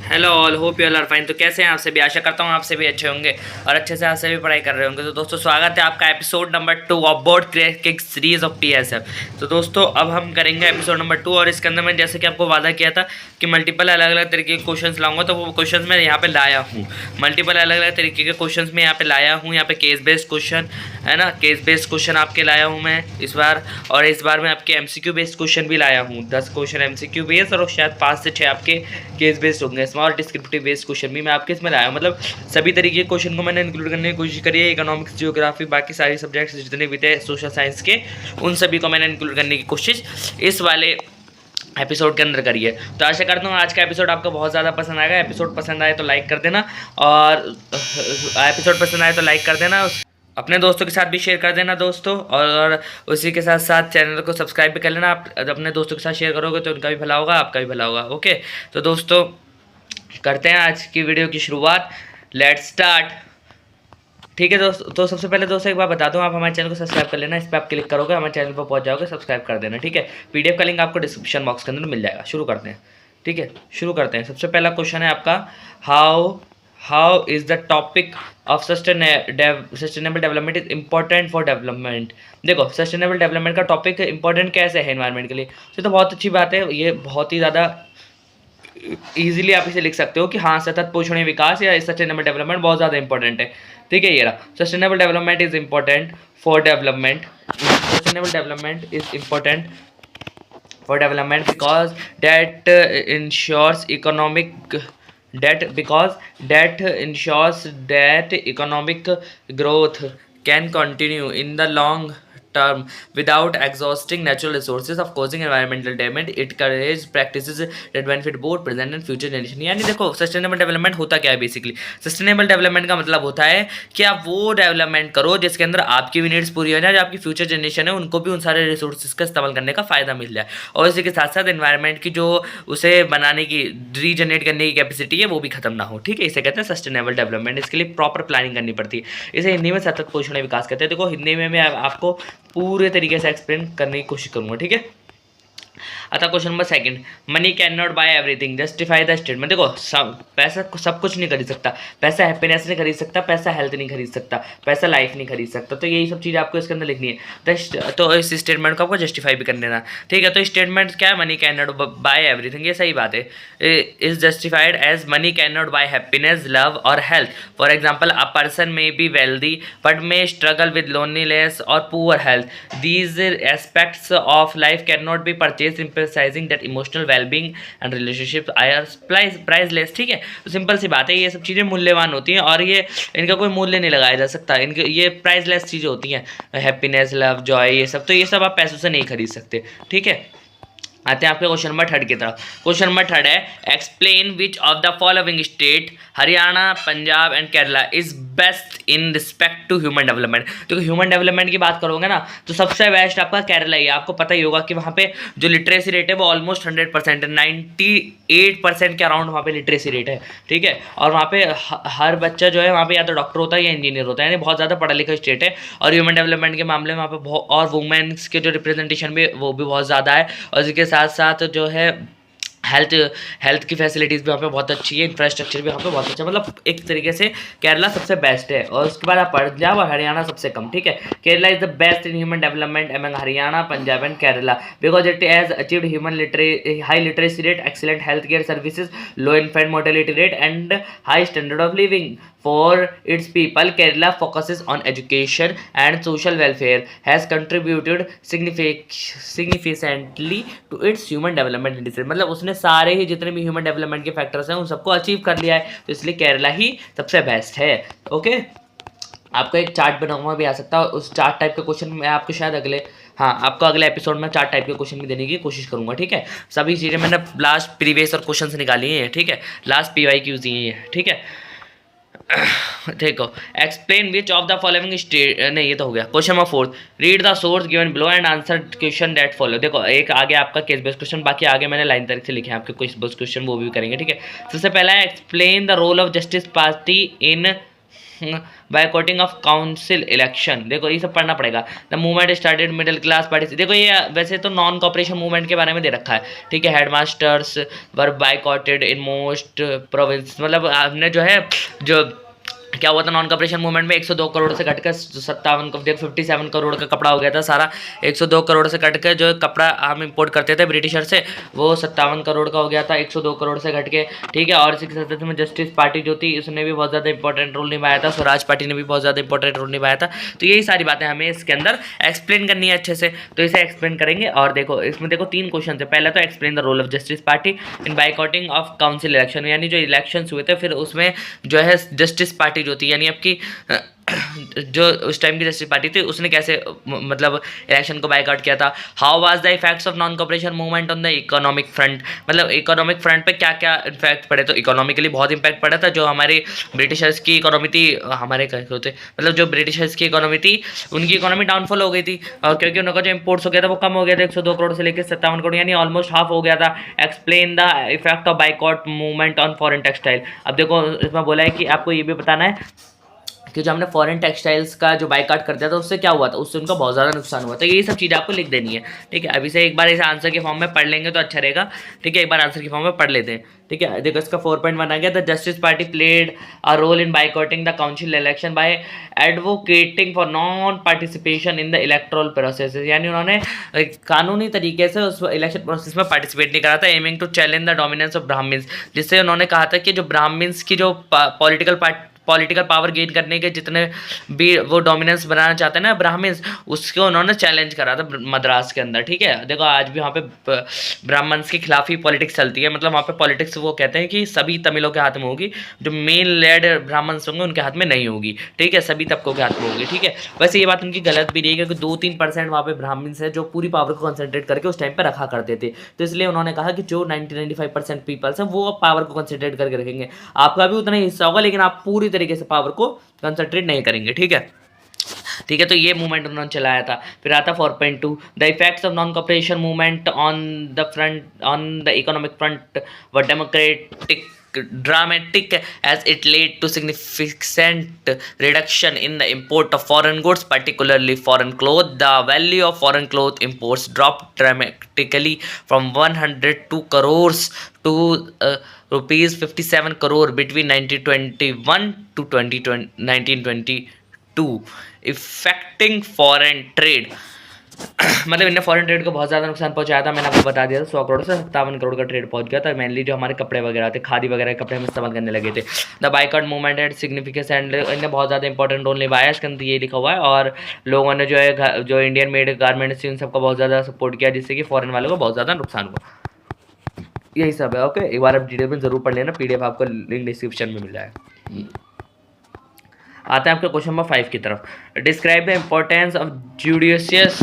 Hello all, hope you all are fine. तो कैसे हैं आप सभी? आशा करता हूँ आप सभी अच्छे होंगे और अच्छे से आप सभी पढ़ाई कर रहे होंगे। तो दोस्तों स्वागत है आपका episode number 2 of board cracking series of PSF. तो दोस्तों अब हम करेंगे एपिसोड नंबर 2 और इसके अंदर मैं जैसे कि आपको वादा किया था कि मल्टीपल अलग अलग तरीके के क्वेश्चंस लाऊंगा, तो वो क्वेश्चंस मैं यहाँ पे लाया हूँ। मल्टीपल अलग अलग तरीके के क्वेश्चंस मैं यहाँ पे लाया हूँ। यहाँ पे केस बेस्ड क्वेश्चन है ना, केस बेस्ड क्वेश्चन आपके लाया हूँ मैं इस बार। और इस बार मैं आपके एमसीक्यू बेस्ड क्वेश्चन भी लाया हूँ। 10 क्वेश्चन एमसीक्यू बेस्ड और शायद 5 से 6 आपके केस बेस्ड होंगे। स्मॉल डिस्क्रिप्टिव बेस्ड क्वेश्चन भी मैं आपके इसमें लाया, मतलब सभी तरीके के क्वेश्चन को मैंने इंक्लूड करने की कोशिश करी है। इकोनॉमिक्स, जियोग्राफी, बाकी सारे सब्जेक्ट्स जितने भी थे सोशल साइंस के, उन सभी को मैंने इंक्लूड करने की कोशिश इस वाले एपिसोड के अंदर करिए। तो आशा करता हूँ आज का एपिसोड आपको बहुत ज़्यादा पसंद आएगा। एपिसोड पसंद आए तो लाइक कर देना, और एपिसोड पसंद आए तो लाइक कर देना, अपने दोस्तों के साथ भी शेयर कर देना दोस्तों। और उसी के साथ साथ चैनल को सब्सक्राइब भी कर लेना। आप अपने दोस्तों के साथ शेयर करोगे तो उनका भी भला होगा, आपका भी भला होगा। ओके, तो दोस्तों करते हैं आज की वीडियो की शुरुआत। Let's start. ठीक है दोस्तों, तो सबसे पहले दोस्तों एक बार बता दूं, आप हमारे चैनल को सब्सक्राइब कर लेना। इस पर आप क्लिक करोगे हमारे चैनल पर पहुंच जाओगे, सब्सक्राइब कर देना। ठीक है, पीडीएफ का लिंक आपको डिस्क्रिप्शन बॉक्स के अंदर मिल जाएगा। शुरू करते हैं। ठीक है, शुरू करते हैं। सबसे पहला क्वेश्चन है आपका, how is the topic of sustainable development is important for development. देखो, सस्टेनेबल डेवलपमेंट का टॉपिक इंपॉर्टेंट कैसे है एनवायरनमेंट के लिए, तो बहुत अच्छी बात है। ये बहुत ही ज़्यादा इजीली आप इसे लिख सकते हो कि हाँ, सतत पोषणीय विकास या सस्टेनेबल डेवलपमेंट बहुत ज़्यादा इंपॉर्टेंट है। ठीक है, ये रहा, sustainable development is important for development. Sustainable development is important for development because that ensures economic growth can continue in the long term without exhausting natural resources of causing environmental damage. It encourages practices that benefit both present and future generation। यानी देखो, sustainable development होता क्या है basically. Sustainable development का मतलब होता है कि आप वो डेवलपमेंट करो जिसके अंदर आपकी भी नीड्स पूरी हो जाए, जो आपकी फ्यूचर जनरेशन है उनको भी उन सारे रिसोर्सेज का इस्तेमाल करने का फायदा मिल जाए, और इसी के साथ साथ एनवायरनमेंट की जो उसे बनाने की, रीजनरेट करने की कैपेसिटी है वो भी खत्म ना हो। ठीक है, इसे कहते हैं सस्टेनेबल डेवलपमेंट। इसके लिए प्रॉपर प्लानिंग करनी पड़ती है। इसे हिंदी में सतत पोषणीय विकास कहते हैं। देखो, हिंदी में मैं आपको पूरे तरीके से एक्सप्लेन करने की कोशिश करूंगा। ठीक है, आता question number second, money can not buy everything, justify the statement. देखो, पैसा सब कुछ नहीं खरीद सकता। पैसा हैप्पीनेस नहीं खरीद सकता, पैसा हेल्थ नहीं खरीद सकता, पैसा लाइफ नहीं खरीद सकता। तो यही सब चीज़ आपको इसके अंदर लिखनी है। तो इस स्टेटमेंट को आपको जस्टिफाई भी कर देना। ठीक है, तो स्टेटमेंट क्या है, money can not buy everything, ये सही बात है। Is justified as money can not buy happiness, love और health. For example, a person may be wealthy but may struggle with loneliness और poor health. These aspects of life can not be purchase, emphasizing that emotional well-being and relationships are priceless। ठीक है, तो simple सी बात है, ये सब चीज़ें मूल्यवान होती हैं और ये इनका कोई मूल्य नहीं लगाया जा सकता। इनके ये प्राइसलेस चीज़ें होती हैं, हैप्पीनेस, लव, जॉय, ये सब। तो ये सब आप पैसों से नहीं खरीद सकते। ठीक है, आते हैं आपके क्वेश्चन नंबर थर्ड की तरफ। क्वेश्चन नंबर थर्ड है, explain which of the following state, Haryana, Punjab and Kerala, is best in respect to human development. तो ह्यूमन डेवलपमेंट की बात करोगे ना, तो सबसे बेस्ट आपका केरला ही है। आपको पता ही होगा कि वहाँ पे जो लिटरेसी रेट है वो ऑलमोस्ट 100% है, 98% के अराउंड वहाँ पे लिटरेसी रेट है। ठीक है, और वहाँ पे हर बच्चा जो है वहाँ पे या तो डॉक्टर होता है या इंजीनियर होता है, यानी बहुत ज़्यादा पढ़ा लिखा स्टेट है। और ह्यूमन डेवलपमेंट के मामले में वहाँ पे बहुत, और वुमेन्स के जो रिप्रेजेंटेशन भी वो भी बहुत ज़्यादा है। और इसके साथ साथ जो है हेल्थ की फैसिलिटीज़ भी वहाँ पे बहुत अच्छी है, इंफ्रास्ट्रक्चर भी वहाँ पे बहुत अच्छा, मतलब एक तरीके से केरला सबसे बेस्ट है। और उसके बाद आप पंजाब और हरियाणा सबसे कम। ठीक है, Kerala is the best in human development among Haryana, Punjab and Kerala because it has achieved high literacy rate, excellent health care services, low infant mortality rate and high standard of living for its people. Kerala focuses on education and social welfare, has contributed significantly to its human development indices। मतलब उसने सारे ही जितने भी human development के factors हैं उन सबको achieve कर लिया है, तो इसलिए केरला ही सबसे बेस्ट है। ओके, आपको एक चार्ट बना हुआ भी आ सकता है, उस चार्ट टाइप के क्वेश्चन मैं आपको शायद आपको अगले एपिसोड में चार्ट टाइप के क्वेश्चन भी देने की कोशिश करूंगा। ठीक है, सभी चीज़ें मैंने लास्ट प्रीवियस और क्वेश्चन निकाली हैं। ठीक है, लास्ट PYQs दिए हैं। ठीक है, देखो, explain which of the following state, नहीं ये तो हो गया। Question number fourth, read the source given below and answer question that follow. देखो, एक आगे आपका केस बेस्ड क्वेश्चन, बाकी आगे मैंने लाइन तरीके से लिखे हैं आपके केस बेस्ड क्वेश्चन, वो भी करेंगे। ठीक है, सबसे पहला है, explain the role of Justice Party in boycotting of council election, देखो ये सब पढ़ना पड़ेगा। The movement started middle class party, देखो ये वैसे तो नॉन कॉपरेशन मूवमेंट के बारे में दे रखा है, ठीक है। Headmasters were बायकॉटेड in most province, मतलब हमने जो है जो क्या हुआ था नॉन कॉपरेशन मूवमेंट में 102 करोड़ से घटकर 57 करोड़ का कपड़ा हो गया था सारा। 102 करोड़ से घटकर जो कपड़ा हम इंपोर्ट करते थे ब्रिटिशर से वो 57 करोड़ का हो गया था 102 करोड़ से घट के, ठीक है। और इसी के साथ में जस्टिस पार्टी जो थी उसने भी बहुत ज़्यादा इंपॉर्टेंट रोल निभाया था, स्वराज पार्टी ने भी बहुत ज़्यादा इंपॉर्टेंट रोल निभाया था। तो यही सारी बातें हमें इसके अंदर एक्सप्लेन करनी है अच्छे से, तो इसे एक्सप्लेन करेंगे। और देखो इसमें देखो 3 क्वेश्चन थे। पहला तो explain the role of Justice Party in boycotting of council election, यानी जो इलेक्शन हुए थे फिर उसमें जो है जस्टिस पार्टी जो थी यानी आपकी जो उस टाइम की जस्टिस पार्टी थी उसने कैसे मतलब इलेक्शन को बायकॉट किया था। How was the effects of non cooperation movement on the economic front, मतलब इकोनॉमिक फ्रंट पे क्या क्या इफेक्ट पड़े, तो इकोनॉमिकली बहुत इंपैक्ट पड़ा था। जो हमारे ब्रिटिशर्स की इकोनॉमी थी, हमारे क्या होते मतलब जो ब्रिटिशर्स की इकोनॉमी थी उनकी इकोनॉमी डाउनफॉल हो गई थी, और क्योंकि उनका जो इंपोर्ट्स हो गया था वो कम हो गया था 102 करोड़ से लेकर 57 करोड़, यानी ऑलमोस्ट हाफ हो गया था। Explain the effect of boycott movement on foreign textile, अब देखो इसमें बोला है कि आपको ये भी बताना है कि जो हमने फॉरेन टेक्सटाइल्स का जो बायकॉट कर दिया था उससे क्या हुआ था, उससे उनका बहुत ज़्यादा नुकसान हुआ था। ये सब चीज़ें आपको लिख देनी है, ठीक है। अभी से एक बार इसे आंसर के फॉर्म में पढ़ लेंगे तो अच्छा रहेगा, ठीक है। एक बार आंसर के फॉर्म में पढ़ लेते हैं, ठीक है। देखो इसका 4.1 आ गया, the Justice Party played a role in boycotting the council election by advocating for non participation in the electoral process, यानी उन्होंने कानूनी तरीके से उस इलेक्शन प्रोसेस में पार्टिसिपेट नहीं करा था। Aiming to challenge the dominance of Brahmans, जिससे उन्होंने कहा था कि जो ब्राह्मण्स की जो पॉलिटिकल पावर गेन करने के जितने भी वो डोमिनेंस बनाना चाहते हैं ना ब्राह्मण्स, उसको उन्होंने चैलेंज करा था मद्रास के अंदर, ठीक है। देखो आज भी वहाँ पे ब्राह्मण्स के खिलाफ ही पॉलिटिक्स चलती है, मतलब वहाँ पे पॉलिटिक्स वो कहते हैं कि सभी तमिलों के हाथ में होगी, जो मेन लेड ब्राह्मण्स होंगे उनके हाथ में नहीं होगी, ठीक है, सभी तबकों के हाथ में होगी, ठीक है। वैसे ये बात उनकी गलत भी नहीं है क्योंकि 2-3% वहाँ पे ब्राह्मण्स है जो पूरी पावर को कंसंट्रेट करके उस टाइम पे रखा करते थे, तो इसलिए उन्होंने कहा कि जो 90-95% पीपल्स हैं वो पावर को कंसंट्रेट करके रखेंगे, आपका भी उतना ही हिस्सा होगा लेकिन आप पूरी तरीके से पावर को कंसंट्रेट नहीं करेंगे, ठीक है, ठीक है। तो ये मूवमेंट उन्होंने चलाया था। फिर आता 4.2 the effects of non cooperation movement on the economic front व democratic dramatic as it led to significant reduction in the import of foreign goods, particularly foreign clothes. The value of foreign cloth imports dropped dramatically from 102 crores to rupees 57 crore between 1921 to 1922, affecting foreign trade. मतलब इन्हें foreign trade को बहुत ज़्यादा नुकसान पहुंचाया था। मैंने आपको बता दिया था 100 करोड़ से 57 करोड़ का ट्रेड पहुंच गया था। मेनली जो हमारे कपड़े वगैरह थे, खादी वगैरह के कपड़े हम इस्तेमाल करने लगे थे। The boycott movement and significance and इन्हें बहुत ज़्यादा इंपॉर्टेंट रोल निभाया, इसके अंदर ये लिखा हुआ है। और लोगों ने जो है जो इंडियन मेड गारमेंट्स थी उन सबका बहुत ज़्यादा सपोर्ट किया, जिससे कि फॉरेन वालों को बहुत ज़्यादा नुकसान हुआ। यही सब है, ओके। एक बार आप डिटेल में ज़रूर पढ़ लेना, PDF आपको लिंक डिस्क्रिप्शन में मिल जाएगा। आते हैं आपके क्वेश्चन नंबर 5 की तरफ। Describe the importance of judicious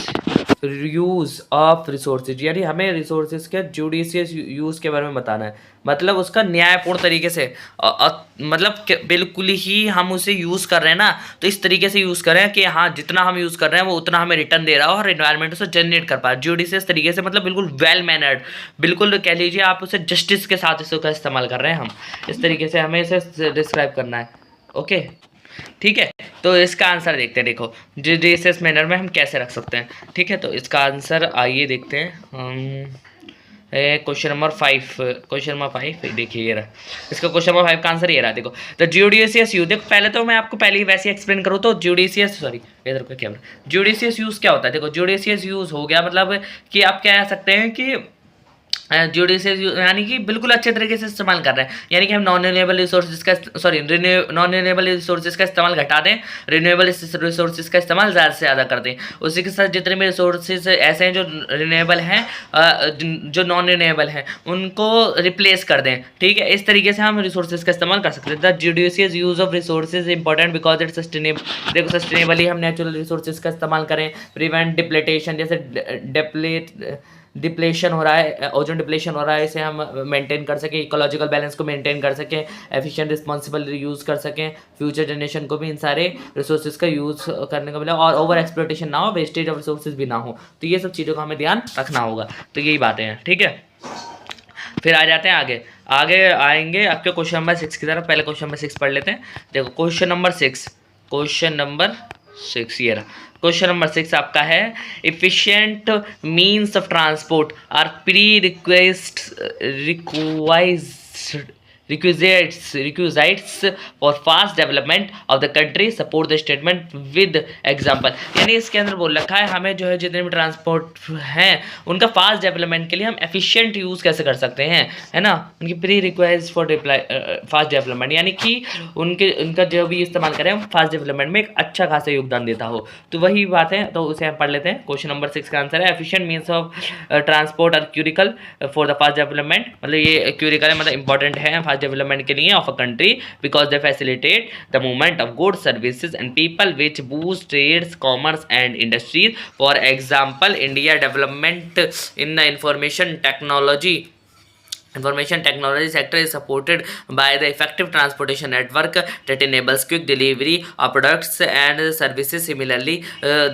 use of resources, यानी हमें रिसोर्सेज के जुडिशियस यूज़ के बारे में बताना है, मतलब उसका न्यायपूर्ण तरीके से मतलब बिल्कुल ही हम उसे यूज़ कर रहे हैं ना तो इस तरीके से यूज़ करें कि हाँ जितना हम यूज़ कर रहे हैं वो उतना हमें रिटर्न दे रहा हो और इन्वायरमेंट उसे जनरेट कर पाए जुडिशियस तरीके से, मतलब बिल्कुल वेल मैनर्ड, बिल्कुल कह लीजिए आप उसे जस्टिस के साथ इसका इस्तेमाल कर रहे हैं हम, इस तरीके से हमें इसे डिस्क्राइब करना है, ओके, ठीक है। तो इसका आंसर देखते हैं, देखो जुडिशियस मैनर में हम कैसे रख सकते हैं, ठीक है। तो इसका आंसर आइए देखते हैं। क्वेश्चन नंबर 5 देखिए ये रहा, इसका क्वेश्चन नंबर 5 का आंसर ये रहा, देखो द जुडिशियस यूज। देखो पहले तो मैं आपको पहले ही वैसे एक्सप्लेन करूँ तो जुडिशियस जुडिशियस यूज़ क्या होता है। देखो जुडिशियस यूज़ हो गया मतलब कि आप कह सकते हैं कि जुडिशियस यानी कि बिल्कुल अच्छे तरीके से इस्तेमाल कर रहे हैं, यानी कि हम नॉन रिन्यूएबल रिसोर्सेज का नॉन रिन्यूएबल रिसोर्सेज का इस्तेमाल घटा दें, रिन्यूएबल रिसोर्सेज का इस्तेमाल ज़्यादा से ज़्यादा कर दें। उसी के साथ जितने भी रिसोर्सेज ऐसे हैं जो रिन्यूएबल हैं जो नॉन रिन्यूएबल हैं उनको रिप्लेस कर दें, ठीक है। इस तरीके से हम रिसोर्सेज का इस्तेमाल कर सकते हैं। The judicious use of resources important because it sustainable. देखो सस्टेनेबली हम नेचुरल रिसोर्सेज का इस्तेमाल करें, प्रिवेंट डिप्लेटेशन, जैसे डिप्लेशन हो रहा है, ओजोन डिप्लेशन हो रहा है, इसे हम मेंटेन कर सकें, इकोलॉजिकल बैलेंस को मेंटेन कर सकें, एफिशिएंट रिस्पॉन्सिबल यूज़ कर सकें, फ्यूचर जनरेशन को भी इन सारे रिसोर्सेज का यूज़ करने को मिला और ओवर एक्सप्लोटेशन ना हो, वेस्टेज ऑफ रिसोर्सेज भी ना हो। तो ये सब चीज़ों का हमें ध्यान रखना होगा। तो यही बातें हैं, ठीक है। फिर आ जाते हैं आगे आएंगे आपके क्वेश्चन नंबर 6 की तरफ। पहले क्वेश्चन नंबर 6 पढ़ लेते हैं। देखो क्वेश्चन नंबर 6 क्वेश्चन नंबर 6 ये रहा। क्वेश्चन नंबर 6 आपका है, efficient means of transport are प्री requisites for fast development of the country, support the statement with example। यानी इसके अंदर बोल रखा है हमें जो है जितने भी ट्रांसपोर्ट हैं उनका फास्ट डेवलपमेंट के लिए हम एफिशिएंट यूज़ कैसे कर सकते हैं, है ना, उनकी pre requires for fast development, यानी कि उनका जो भी इस्तेमाल करें हम फास्ट डेवलपमेंट में एक अच्छा खासा योगदान देता हो। तो वही बात है, तो उसे हम पढ़ लेते हैं। क्वेश्चन नंबर 6 का आंसर है efficient means of transport are crucial for the fast development. मतलब ये क्यूरिकल है, मतलब इंपॉर्टेंट है फास्ट डेवलपमेंट के लिए of a country because they facilitate the movement of goods services and people which boost trades commerce and industries. For example India development in the Information technology sector is supported by the effective transportation network that enables quick delivery of products and services. Similarly,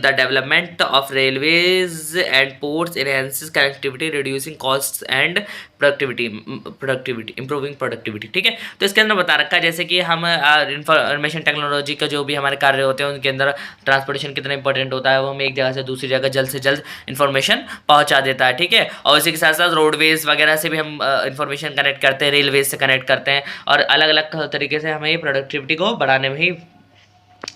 the development of railways and ports enhances connectivity, reducing costs and productivity improving productivity. ठीक है, तो इसके अंदर बता रखा है जैसे कि हम इंफॉर्मेशन टेक्नोलॉजी का जो भी हमारे कार्य होते हैं उनके अंदर ट्रांसपोर्टेशन कितना इंपॉर्टेंट होता है, वो हमें एक जगह से दूसरी जगह जल्द से जल्द इन्फॉर्मेशन पहुंचा देता है। ठीक है, और इसी के साथ साथ रोडवेज वगैरह से भी हम इन्फॉर्मेशन कनेक्ट करते हैं, रेलवेज से कनेक्ट करते हैं, और अलग अलग तरीके से हमें प्रोडक्टिविटी को बढ़ाने में ही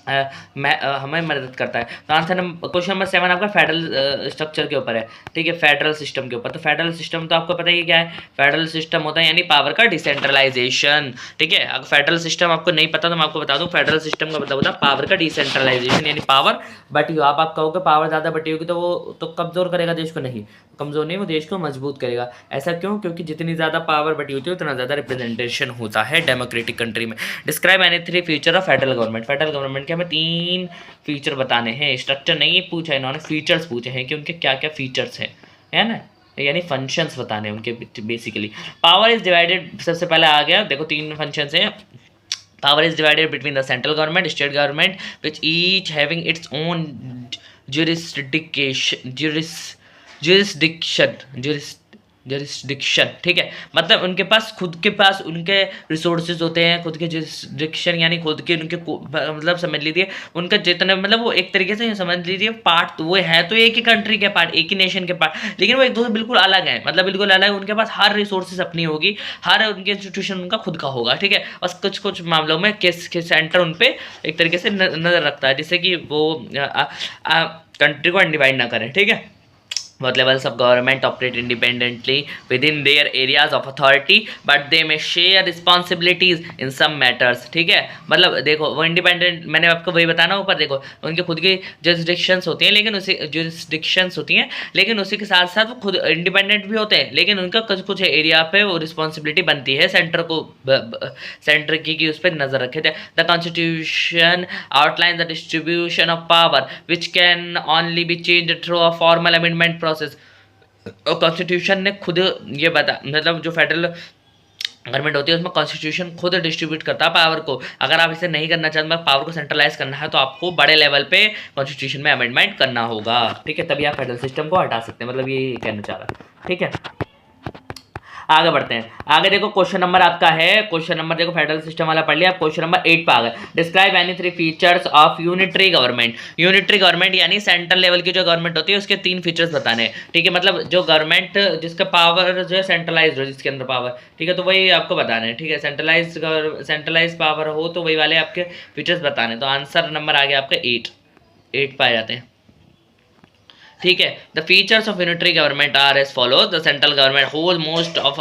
हमें मदद करता है। तो आंसर क्वेश्चन नंबर 7 आपका फेडरल स्ट्रक्चर के ऊपर है। ठीक है, फेडरल सिस्टम के ऊपर। तो फेडरल सिस्टम तो आपको पता ही क्या है, फेडरल सिस्टम होता है यानी पावर का डिसेंट्रलाइजेशन। ठीक है, अगर फेडरल सिस्टम आपको नहीं पता तो मैं आपको बता दूं, फेडरल सिस्टम का मतलब होता है पावर का डिसेंट्रलाइजेशन, यानी पावर बटी हो। आप कहोगे पावर ज़्यादा बटी होगी तो वो तो कमज़ोर करेगा देश को, नहीं कमज़ोर नहीं, वो देश को मजबूत करेगा। ऐसा क्यों? क्योंकि जितनी ज़्यादा पावर बटी होती है उतना ज़्यादा रिप्रेजेंटेशन होता है डेमोक्रेटिक कंट्री में। Describe any 3 feature of federal government. Federal government के हमें 3 फीचर बताने हैं, स्ट्रक्चर नहीं पूछा है इन्होंने, फीचर्स पूछे हैं कि उनके क्या क्या फीचर्स हैं, है ना, यानी फंक्शंस बताने उनके बेसिकली। पावर इज डिवाइडेड, सबसे पहले आ गया, देखो 3 फंक्शंस हैं। Power is divided between the central government, state government, which each having its own jurisdiction। ठीक है, मतलब उनके पास खुद के पास उनके रिसोर्सेज होते हैं, खुद के jurisdiction यानी खुद के उनके मतलब समझ लीजिए उनका जितने, मतलब वो एक तरीके से समझ लीजिए पार्ट तो वो है, तो एक ही कंट्री के पार्ट, एक ही नेशन के पार्ट, लेकिन वो एक दूसरे बिल्कुल अलग है, मतलब बिल्कुल अलग है। उनके पास हर रिसोर्सेज अपनी होगी, हर उनके इंस्टीट्यूशन उनका खुद का होगा। ठीक है, और कुछ कुछ मामलों में सेंटर उन पर एक तरीके से नज़र रखता है, जिससे कि वो कंट्री को अनडिवाइड ना करें। ठीक है, both levels of government operate independently within their areas of authority but they may share responsibilities in some matters। ठीक है, मतलब देखो वो इंडिपेंडेंट, मैंने आपको वही बताना ऊपर, देखो उनके खुद की jurisdictions होती हैं, लेकिन उसी के साथ साथ वो खुद इंडिपेंडेंट भी होते हैं, लेकिन उनका कुछ कुछ एरिया पे वो रिस्पॉन्सिबिलिटी बनती है सेंटर को, सेंटर की उस पर नजर रखे थे। The constitution outline the distribution of power which can only B change through a formal amendment process. और कॉन्स्टिट्यूशन ने खुद ये बता, मतलब जो फेडरल गवर्नमेंट होती है उसमें कॉन्स्टिट्यूशन खुद डिस्ट्रीब्यूट करता है पावर को। अगर आप इसे नहीं करना चाहते, पावर को सेंट्रलाइज करना है, तो आपको बड़े लेवल पे कॉन्स्टिट्यूशन में अमेंडमेंट करना होगा। ठीक है, तभी आप फेडरल सिस्टम को हटा सकते हैं, मतलब ये कहना चाह रहा है। ठीक है, आगे बढ़ते हैं। आगे देखो क्वेश्चन नंबर आपका है, क्वेश्चन नंबर देखो फेडरल सिस्टम वाला पढ़ लिया, आप क्वेश्चन नंबर 8 पे आ गए। Describe any 3 features of unitary government. Unitary government यानी सेंट्रल लेवल की जो गवर्नमेंट होती है उसके 3 फीचर्स बताने हैं। ठीक है, मतलब जो गवर्नमेंट जिसका पावर जो है सेंट्रलाइज हो, जिसके अंदर पावर, ठीक है, तो वही आपको बताने हैं। ठीक है, सेंट्रलाइज पावर हो तो वही वाले आपके फीचर्स बताने। तो आंसर नंबर आ गया आपका 8 पाए जाते हैं। ठीक है, the features of unitary government are as follows. The central government hold most of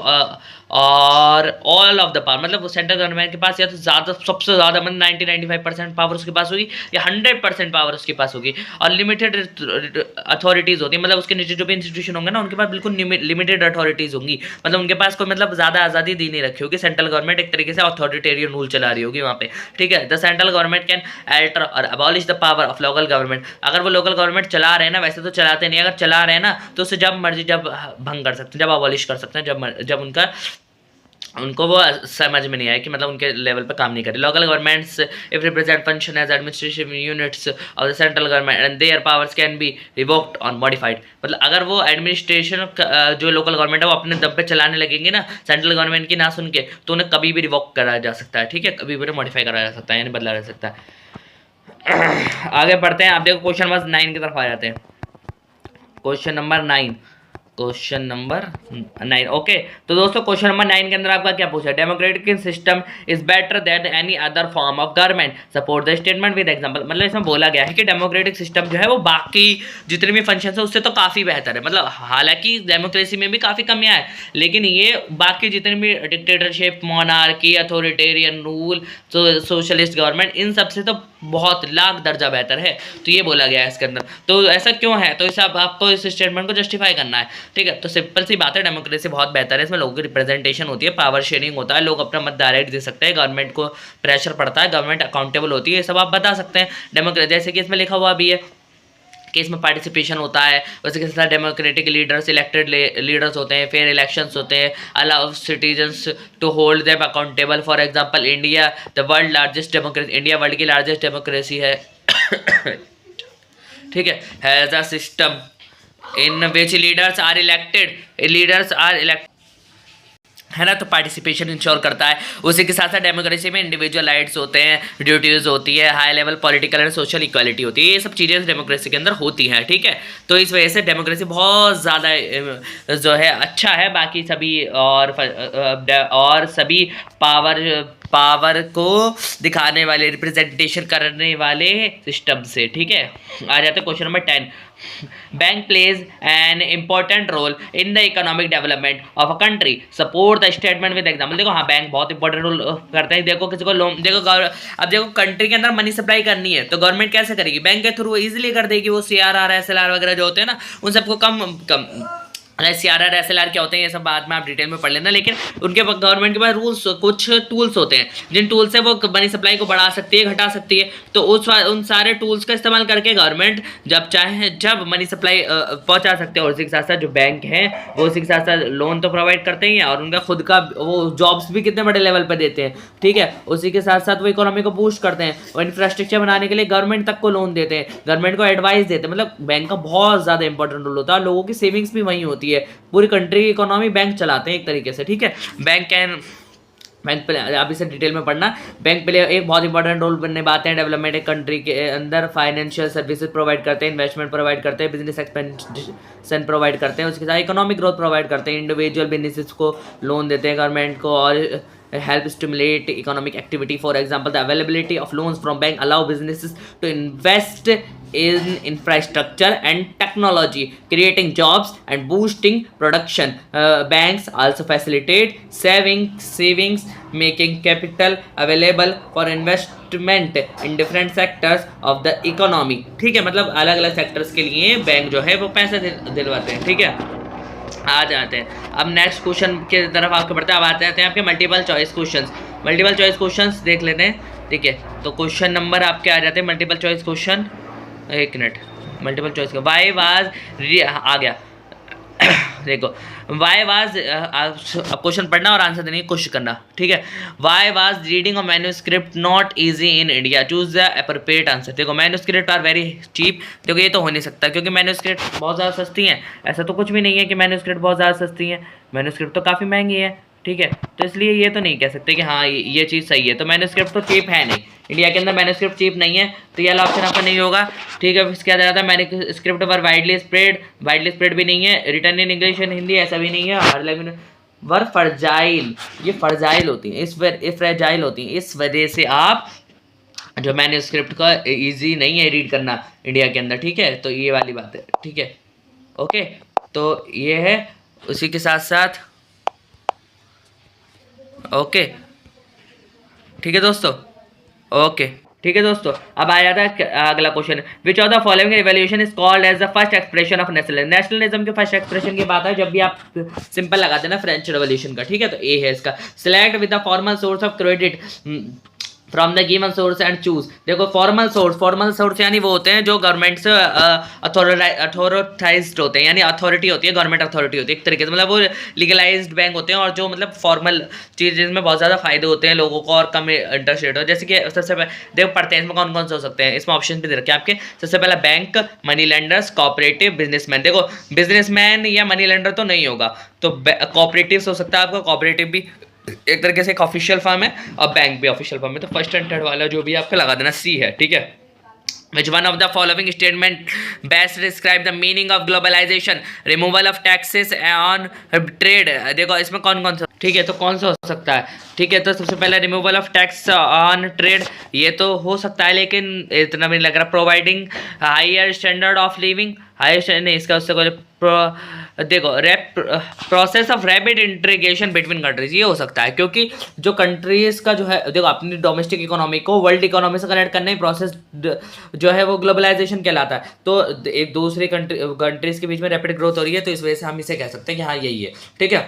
और ऑल ऑफ द पावर, मतलब वो सेंट्रल गवर्नमेंट के पास या तो ज़्यादा, सबसे ज़्यादा, मतलब 90-95% पावर उसके पास होगी, या 100% पावर उसके पास होगी। और लिमिटेड अथॉरिटीज़ होती है, मतलब उसके नीचे जो भी इंस्टीट्यूशन होंगे ना उनके पास बिल्कुल लिमिटेड अथॉरिटीज़ होंगी, मतलब उनके पास कोई मतलब ज़्यादा आज़ादी दी नहीं रखी होगी। सेंट्रल गवर्नमेंट एक तरीके से अथॉरिटेरियन रूल चला रही होगी वहाँ पे। ठीक है, the central government can alter or abolish the power of local government. अगर वो लोकल गवर्नमेंट चला रहे हैं ना, वैसे तो चलाते नहीं, अगर चला रहे हैं ना तो उसे जब मर्जी जब भंग कर सकते हैं, जब अबॉलिश कर सकते हैं, जब उनको वो समझ में नहीं आया कि मतलब उनके लेवल पे काम नहीं करे। Local governments if represent function as administrative units of the central government and their powers can be revoked और मॉडिफाइड। मतलब अगर वो एडमिनिस्ट्रेशन जो लोकल गवर्नमेंट है वो अपने दम पे चलाने लगेंगे ना, सेंट्रल गवर्नमेंट की ना सुन के, तो उन्हें कभी भी रिवोक कराया जा सकता है। ठीक है, कभी भी मॉडिफाई कराया जा सकता है, यानी बदला जा सकता है। आगे पढ़ते हैं। आप देखो क्वेश्चन नंबर 9 की तरफ आ जाते हैं। Question number 9। ओके, तो दोस्तों क्वेश्चन नंबर 9 के अंदर आपका क्या पूछा है? Democratic system is better than any other form of government, support the statement with example. मतलब इसमें बोला गया है कि डेमोक्रेटिक सिस्टम जो है वो बाकी जितने भी फंक्शन है उससे तो काफ़ी बेहतर है। मतलब हालांकि डेमोक्रेसी में भी काफ़ी कमियां हैं, लेकिन ये बाकी जितने भी dictatorship, monarchy, authoritarian rule, socialist government, इन सब से तो बहुत लाख दर्जा बेहतर है। तो ये बोला गया है इसके अंदर। तो ऐसा क्यों है? तो इसे आपको इस स्टेटमेंट को जस्टिफाई करना है, ठीक है। तो सिंपल सी बात है, डेमोक्रेसी बहुत बेहतर है। इसमें लोगों की रिप्रेजेंटेशन होती है, पावर शेयरिंग होता है, लोग अपना मत डायरेक्ट दे सकते हैं, गवर्नमेंट को प्रेशर पड़ता है, गवर्नमेंट अकाउंटेबल होती है, ये सब आप बता सकते हैं। डेमोक्रेसी जैसे कि इसमें लिखा हुआ भी है कि इसमें पार्टिसिपेशन होता है, वैसे के साथ डेमोक्रेटिक लीडर्स, इलेक्टेड लीडर्स होते हैं, फेयर इलेक्शंस होते हैं, allow citizens to hold them accountable. For example India the world largest democracy, India world की लार्जेस्ट डेमोक्रेसी है, ठीक है। Has a system in which leaders are elected, है ना। तो पार्टिसिपेशन इंश्योर करता है। उसी के साथ साथ डेमोक्रेसी में इंडिविजुअल राइट्स होते हैं, ड्यूटीज़ होती है, high level political and social equality होती है, ये सब चीज़ें डेमोक्रेसी के अंदर होती हैं, ठीक है। तो इस वजह से डेमोक्रेसी बहुत ज़्यादा जो है अच्छा है बाकी सभी और सभी पावर को दिखाने वाले, रिप्रेजेंटेशन करने वाले सिस्टम से, ठीक है। आ जाते हैं question number 10। Bank plays an important role in the economic development of a country, support the statement with example. देखो हाँ, बैंक बहुत इंपॉर्टेंट रोल करते हैं। देखो किसी को लोन, अब देखो कंट्री के अंदर मनी सप्लाई करनी है तो गवर्नमेंट कैसे करेगी? बैंक के थ्रू इजीली कर देगी। वो CRR SLR वगैरह जो होते हैं ना, उन सबको कम CRR SLR क्या होते हैं ये सब बाद में आप डिटेल में पढ़ लेना, लेकिन उनके गवर्नमेंट के पास रूल्स, कुछ टूल्स होते हैं जिन टूल से वो मनी सप्लाई को बढ़ा सकती है, घटा सकती है। तो उन सारे टूल्स का इस्तेमाल करके गवर्नमेंट जब मनी सप्लाई पहुंचा सकते हैं। और उसी के साथ साथ जो बैंक हैं वो उसी के साथ साथ लोन तो प्रोवाइड करते ही हैं, और उनका खुद का वो जॉब्स भी कितने बड़े लेवल पर देते हैं, ठीक है। उसी के साथ साथ वो इकोनॉमी को बूस्ट करते हैं, और इंफ्रास्ट्रक्चर बनाने के लिए गवर्नमेंट तक को लोन देते हैं, गवर्नमेंट को एडवाइस देते हैं। मतलब बैंक का बहुत ज़्यादा इंपॉर्टेंट रोल होता है। लोगों की सेविंग्स भी वहीं होती है, पूरी कंट्री की इकोनॉमी बैंक चलाते हैं एक तरीके से, ठीक है। बैंक पे आप इसे डिटेल में पढ़ना। बैंक प्ले एक बहुत इंपॉर्टेंट रोल निभाते हैं डेवलपमेंट एक कंट्री के अंदर। फाइनेंशियल सर्विसेज प्रोवाइड करते हैं, इन्वेस्टमेंट प्रोवाइड करते हैं, बिजनेस एक्सपेंशन प्रोवाइड करते हैं, उसके साथ इकोनॉमिक ग्रोथ प्रोवाइड करते हैं, इंडिविजुअल बिजनेसेस को लोन देते हैं गवर्नमेंट को, और help stimulate economic activity. For example, the availability of loans from bank allow businesses to invest in infrastructure and technology, creating jobs and boosting production. Banks also facilitate savings, making capital available for investment in different sectors of the economy. ठीक है, मतलब अलग अलग sectors के लिए bank जो है वो पैसे दिलवाते हैं, ठीक है। आ जाते हैं अब नेक्स्ट क्वेश्चन के तरफ आपके बढ़ते हैं। अब आते हैं आपके मल्टीपल चॉइस क्वेश्चंस देख लेते हैं, ठीक है। तो क्वेश्चन नंबर आपके आ जाते हैं मल्टीपल चॉइस क्वेश्चन। एक मिनट, मल्टीपल चॉइस का वाई वाज आ गया। देखो वाई वाज, अब क्वेश्चन पढ़ना और आंसर देने की कोशिश करना, ठीक है। Why was reading a manuscript not easy in India, choose the appropriate answer. देखो मैन्यूस्क्रिप्ट आर वेरी चीप, देखो ये तो हो नहीं सकता क्योंकि मैन्यूस्क्रिप्ट बहुत ज़्यादा सस्ती हैं। ऐसा तो कुछ भी नहीं है कि मैन्यूस्क्रिप्ट बहुत ज़्यादा सस्ती है, मैन्यूस्क्रिप्ट तो काफ़ी महंगी है, ठीक है। तो इसलिए ये तो नहीं कह सकते कि हाँ ये चीज़ सही है। तो मैन्यूस्क्रिप्ट तो चीप है नहीं, इंडिया के अंदर मैन्यूस्क्रिप्ट चीप नहीं है, तो ये वाला ऑप्शन आपका नहीं होगा, ठीक है। इसके बाद मैन्यूस्क्रिप्ट पर वाइडली स्प्रेड भी नहीं है, return in English and Hindi ऐसा भी नहीं है, हर वर फर्जाइल, ये फर्जाइल होती हैं, फ्रेजाइल होती हैं, इस वजह से आप जो मैन्यूस्क्रिप्ट का ईजी नहीं है रीड करना इंडिया के अंदर, ठीक है। तो ये वाली बात है, ठीक है, ओके। तो ये है, उसी के साथ साथ ओके, ठीक है दोस्तों, ओके, ठीक है दोस्तों। अब आ जाता है अगला question, which of the following revolution is called as the first expression of nationalism के फर्स्ट एक्सप्रेशन की बात है जब भी आप सिंपल लगा देना फ्रेंच रेवोल्यूशन का, ठीक है। तो ए है इसका, select with the formal source of credit from the given source and choose. देखो फॉर्मल सोर्स यानी वो होते हैं जो गवर्नमेंट से अथॉराइज्ड होते हैं, यानी अथॉरिटी होती है, गवर्नमेंट अथॉरिटी होती है एक तरीके से, मतलब वो लीगलाइज्ड बैंक होते हैं, और जो मतलब फॉर्मल चीज़ जिसमें बहुत ज़्यादा फायदे होते हैं लोगों को और कम इंटरेस्ट रेट हो। जैसे कि सबसे देखो पढ़ते हैं इसमें कौन कौन से हो सकते हैं, इसमें ऑप्शन भी दे रखे हैं आपके। सबसे पहला bank, money lenders, cooperative, businessman. देखो बिजनेसमैन या मनी लेंडर तो नहीं होगा, तो कोऑपरेटिव हो सकता है आपका, कोऑपरेटिव भी एक तरीके से एक ऑफिशियल फॉर्म है और बैंक भी ऑफिशियल फॉर्म है। तो फर्स्ट एंड थर्ड वाला जो भी आपका लगा देना सी है, ठीक है। Which one of the following statement best describe the meaning of globalization? Removal of taxes on trade. देखो इसमें कौन कौन सा, ठीक है, तो कौन सा हो सकता है? ठीक है, तो सबसे पहले removal of tax on trade, ये तो हो सकता है, लेकिन इतना भी नहीं लग रहा। Providing higher standard of living, higher नहीं, इसका उससे देखो process of rapid integration between countries, ये हो सकता है, क्योंकि जो कंट्रीज का जो है, देखो अपनी डोमेस्टिक इकोनॉमी को वर्ल्ड इकोनॉमी से कनेक्ट करने प्रोसेस जो है वो ग्लोबलाइजेशन कहलाता है। तो एक दूसरी कंट्रीज के बीच में रैपिड ग्रोथ हो रही है, तो इस वजह से हम इसे कह सकते हैं कि हाँ यही है, ठीक है।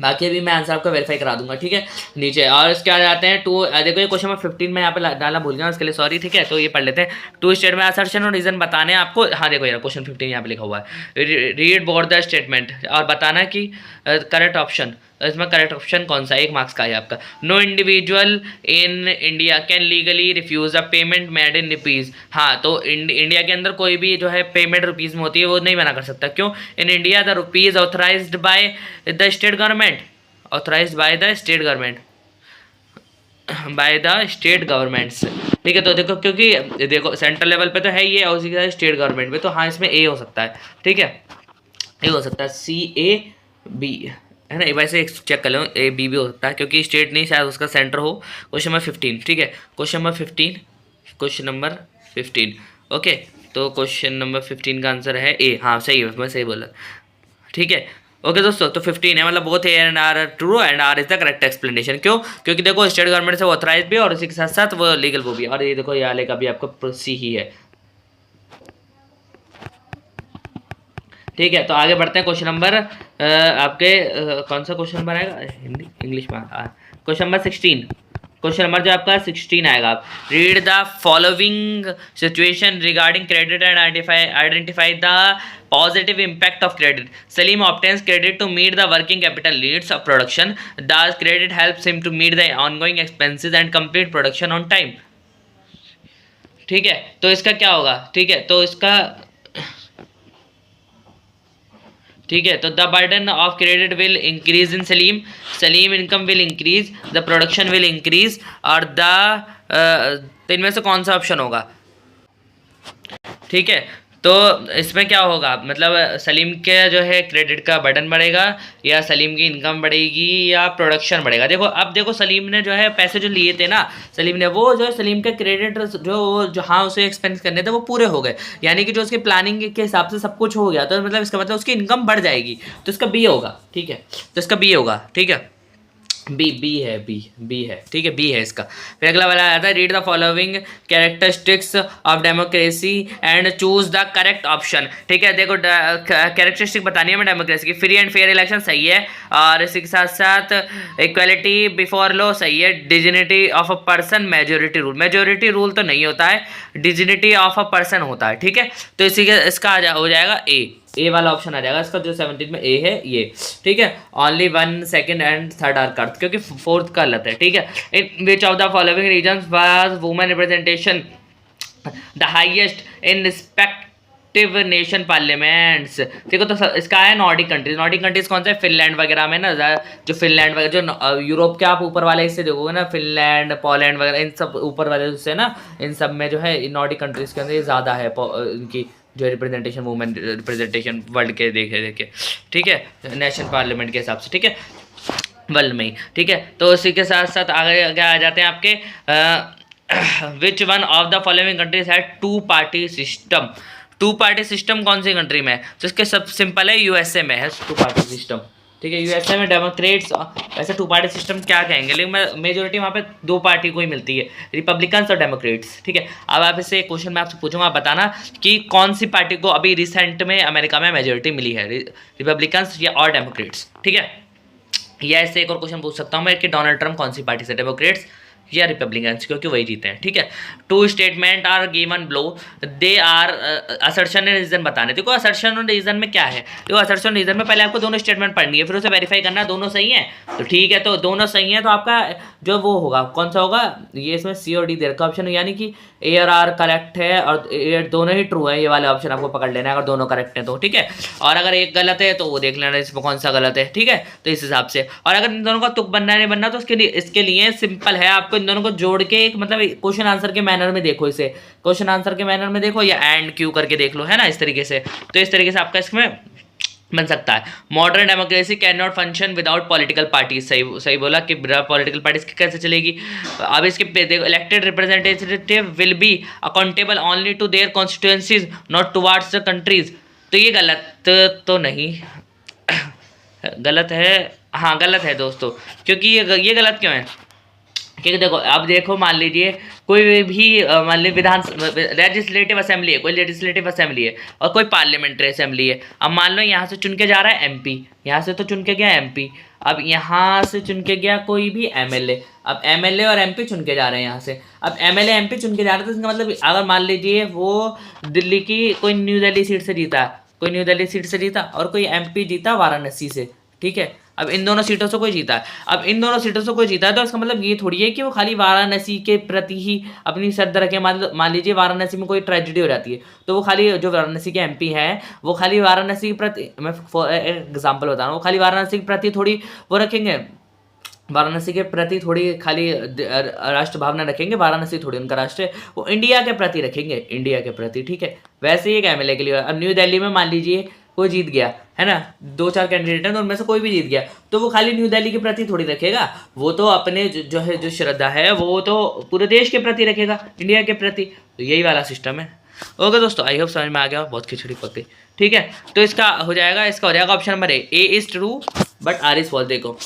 बाकी अभी मैं आंसर आपका वेरीफाई करा दूंगा, ठीक है, नीचे। और इसके आ जाते हैं टू, देखो ये क्वेश्चन नंबर 15 में यहाँ पे डालना भूल गया, उसके लिए सॉरी, ठीक है। तो ये पढ़ लेते हैं। टू स्टेट में असर्शन और रीजन बताने आपको, हाँ देखो यार क्वेश्चन 15 यहाँ पे लिखा हुआ है, रीड बोर्ड द स्टेटमेंट और बताना कि करेक्ट ऑप्शन, इसमें करेक्ट ऑप्शन कौन सा, 1 मार्क्स का है आपका। No individual in India can legally refuse a payment made in rupees. हाँ, तो इंडिया के अंदर कोई भी जो है पेमेंट रुपीज में होती है वो नहीं मना कर सकता, क्यों? In India the rupees authorised by the state government, authorised by the state government, by the state governments, ठीक है। तो देखो क्योंकि देखो सेंट्रल लेवल पे तो है ये, और उसी के साथ स्टेट गवर्नमेंट पे, तो हाँ इसमें ए हो सकता है, ठीक है, ए हो सकता है, CAB है ना। वैसे एक चेक कर लो, AB भी हो सकता है, क्योंकि स्टेट नहीं, शायद उसका सेंटर हो। क्वेश्चन नंबर 15, ठीक है, question number 15, question number 15, okay. तो क्वेश्चन नंबर 15 का आंसर है ए, हाँ सही है, मैं सही बोला, ठीक है। ओके दोस्तों, तो 15 है, मतलब both A and R true and R is the correct explanation. क्यों? क्योंकि देखो स्टेट गवर्नमेंट से वो ऑथराइज भी है और उसी के साथ साथ वो लीगल वो भी, और ये देखो ये वाले का भी आपको सी ही है, ठीक है। तो आगे बढ़ते हैं, क्वेश्चन नंबर आपके कौन सा क्वेश्चन नंबर आएगा, हिंदी इंग्लिश में, क्वेश्चन नंबर 16, क्वेश्चन नंबर जो आपका 16 आएगा। आप read the following situation regarding credit and identify the positive impact of credit. Salim obtains credit to meet the working capital needs of production, the credit helps him to meet the ongoing expenses and complete production on time, ठीक है। तो इसका क्या होगा, ठीक है, तो इसका, ठीक है, तो the burden of credit will increase in Salim, Salim income will increase, the production will increase, और तो इनमें से कौन सा ऑप्शन होगा, ठीक है। तो इसमें क्या होगा, मतलब सलीम के जो है क्रेडिट का बर्डन बढ़ेगा, या सलीम की इनकम बढ़ेगी, या प्रोडक्शन बढ़ेगा। देखो अब देखो सलीम ने जो है पैसे जो लिए थे ना, सलीम ने, वो जो है सलीम के क्रेडिट जो हाँ उसे एक्सपेंस करने थे वो पूरे हो गए, यानी कि जो उसकी प्लानिंग के हिसाब से सब कुछ हो गया, तो मतलब इसका मतलब उसकी इनकम बढ़ जाएगी, तो इसका बी होगा, ठीक है। तो इसका बी होगा, ठीक है, बी है, बी है, ठीक है, बी है इसका। फिर अगला वाला आता है, read the following characteristics of democracy and choose the correct option, ठीक है। देखो कैरेक्टरिस्टिक बतानी है हमें डेमोक्रेसी की। फ्री एंड फेयर इलेक्शन सही है, और इसी के साथ साथ इक्वालिटी बिफोर लॉ सही है। Dignity of a person, majority rule तो नहीं होता है, डिजिनिटी ऑफ अ पर्सन होता है, ठीक है। तो इसी के इसका हो जाएगा ए वाला ऑप्शन आ जाएगा इसका, जो 17 में ए है ये, ठीक है। Only 1 second and third are correct, क्योंकि फोर्थ का गलत है, ठीक है। In which of the following reasons was women representation the highest in respective nation parliaments. देखो तो इसका है नॉर्डिक कंट्रीज। नॉर्डिक कंट्रीज कौन सा है? फिनलैंड वगैरह में ना, जो फिनलैंड वगैरह, जो यूरोप के आप ऊपर वाले हिस्से देखोगे ना, फिनलैंड, पोलैंड वगैरह, इन सब ऊपर वाले हिस्से ना, इन सब में जो है नॉर्डिक कंट्रीज के अंदर ये ज़्यादा है इनकी जो रिप्रेजेंटेशन, वुमेन रिप्रेजेंटेशन वर्ल्ड के देखे, ठीक है, नेशनल पार्लियामेंट के हिसाब से, ठीक है, वर्ल्ड में ही, ठीक है। तो उसी के साथ साथ आगे आ जाते हैं आपके which one of the following countries है two party system. Two party system कौन सी कंट्री में है? तो इसके सब सिंपल है, यूएसए में है टू पार्टी सिस्टम, ठीक है। यूएसए में डेमोक्रेट्स, ऐसे टू पार्टी सिस्टम क्या कहेंगे, लेकिन मेजोरिटी वहाँ पे 2 पार्टी को ही मिलती है, रिपब्लिकन्स और डेमोक्रेट्स, ठीक है। अब आप इसे क्वेश्चन मैं आपसे पूछूंगा, आप बताना कि कौन सी पार्टी को अभी रिसेंट में अमेरिका में मेजोरिटी मिली है, रिपब्लिकन्स या और डेमोक्रेट्स, ठीक है। या ऐसे एक और क्वेश्चन पूछ सकता हूँ मैं कि डोनाल्ड ट्रंप कौन सी पार्टी से, डेमोक्रेट्स या रिपब्लिकन्स, क्योंकि वही जीते हैं, ठीक है। Two statement are given below, they are assertion and reason बताने। देखो असर्शन और रीजन में क्या है, देखो असर्शन और रीजन में पहले आपको दोनों स्टेटमेंट पढ़नी है, फिर उसे वेरीफाई करना है दोनों सही है, तो ठीक है। तो दोनों सही है, तो आपका जो वो होगा कौन सा होगा, ये इसमें सी और डी दे रखा ऑप्शन, यानी कि ए और आर करेक्ट है, और ये दोनों ही ट्रू है, ये वाले ऑप्शन आपको पकड़ लेना है अगर दोनों करेक्ट है तो, ठीक है। और अगर एक गलत है तो वो देख लेना इसमें कौन सा गलत है, ठीक है। तो इस हिसाब से, और अगर इन दोनों का तुक बनना नहीं बनना, तो इसके लिए सिंपल है, आपको इन दोनों को जोड़ के एक मतलब क्वेश्चन आंसर के मैनर में देखो, इसे क्वेश्चन आंसर के मैनर में देखो या एंड क्यू करके देख लो, है ना, इस तरीके से। तो इस तरीके से आपका इसमें बन सकता है। Modern democracy can not function without political parties, सही सही बोला कि बिना पॉलिटिकल पार्टीज की कैसे चलेगी। अब इसके elected representative will be accountable only to their constituencies not towards the countries. तो ये गलत तो नहीं, गलत है, हाँ गलत है दोस्तों, क्योंकि ये गलत क्यों है, क्योंकि देखो अब देखो मान लीजिए कोई भी मान लीजिए लेजिस्लेटिव असेंबली है, कोई लेजिस्लेटिव असेंबली है और कोई पार्लियामेंट्री असेंबली है। अब मान लो यहाँ से चुन के जा रहा है एमपी, यहाँ से तो चुन के गया एमपी, अब यहाँ से चुन के गया कोई भी एमएलए। अब एमएलए और एमपी चुन के जा रहे हैं यहाँ से, अब एमएलए एमपी चुन के जा रहे हैं, तो इसका मतलब अगर मान लीजिए वो दिल्ली की कोई न्यू दिल्ली सीट से जीता, कोई न्यू दिल्ली सीट से जीता और कोई एमपी जीता वाराणसी से, ठीक है। अब इन दोनों सीटों से कोई जीता है, अब इन दोनों सीटों से कोई जीता है, तो इसका मतलब ये थोड़ी है कि वो खाली वाराणसी के प्रति ही अपनी श्रद्धा रखे। मान लीजिए वाराणसी में कोई ट्रेजेडी हो जाती है, तो वो खाली जो वाराणसी के एमपी हैं वो खाली वाराणसी के प्रति, मैं एग्जाम्पल बता रहा हूँ, वो खाली वाराणसी के प्रति थोड़ी वो रखेंगे, वाराणसी के प्रति थोड़ी खाली राष्ट्र भावना रखेंगे, वाराणसी थोड़ी उनका राष्ट्र है, वो इंडिया के प्रति रखेंगे, इंडिया के प्रति, ठीक है। वैसे ही एक एमएलए के लिए। अब न्यू दिल्ली में मान लीजिए कोई जीत गया, है ना, 2-4 कैंडिडेट हैं तो उनमें से कोई भी जीत गया, तो वो खाली न्यू दिल्ली के प्रति थोड़ी रखेगा, वो तो अपने जो है जो श्रद्धा है वो तो पूरे देश के प्रति रखेगा, इंडिया के प्रति। तो यही वाला सिस्टम है। ओके दोस्तों, आई होप समझ में आ गया, बहुत खिचड़ी पक गई, ठीक है। तो इसका हो जाएगा option number A is true but R is false, देखो।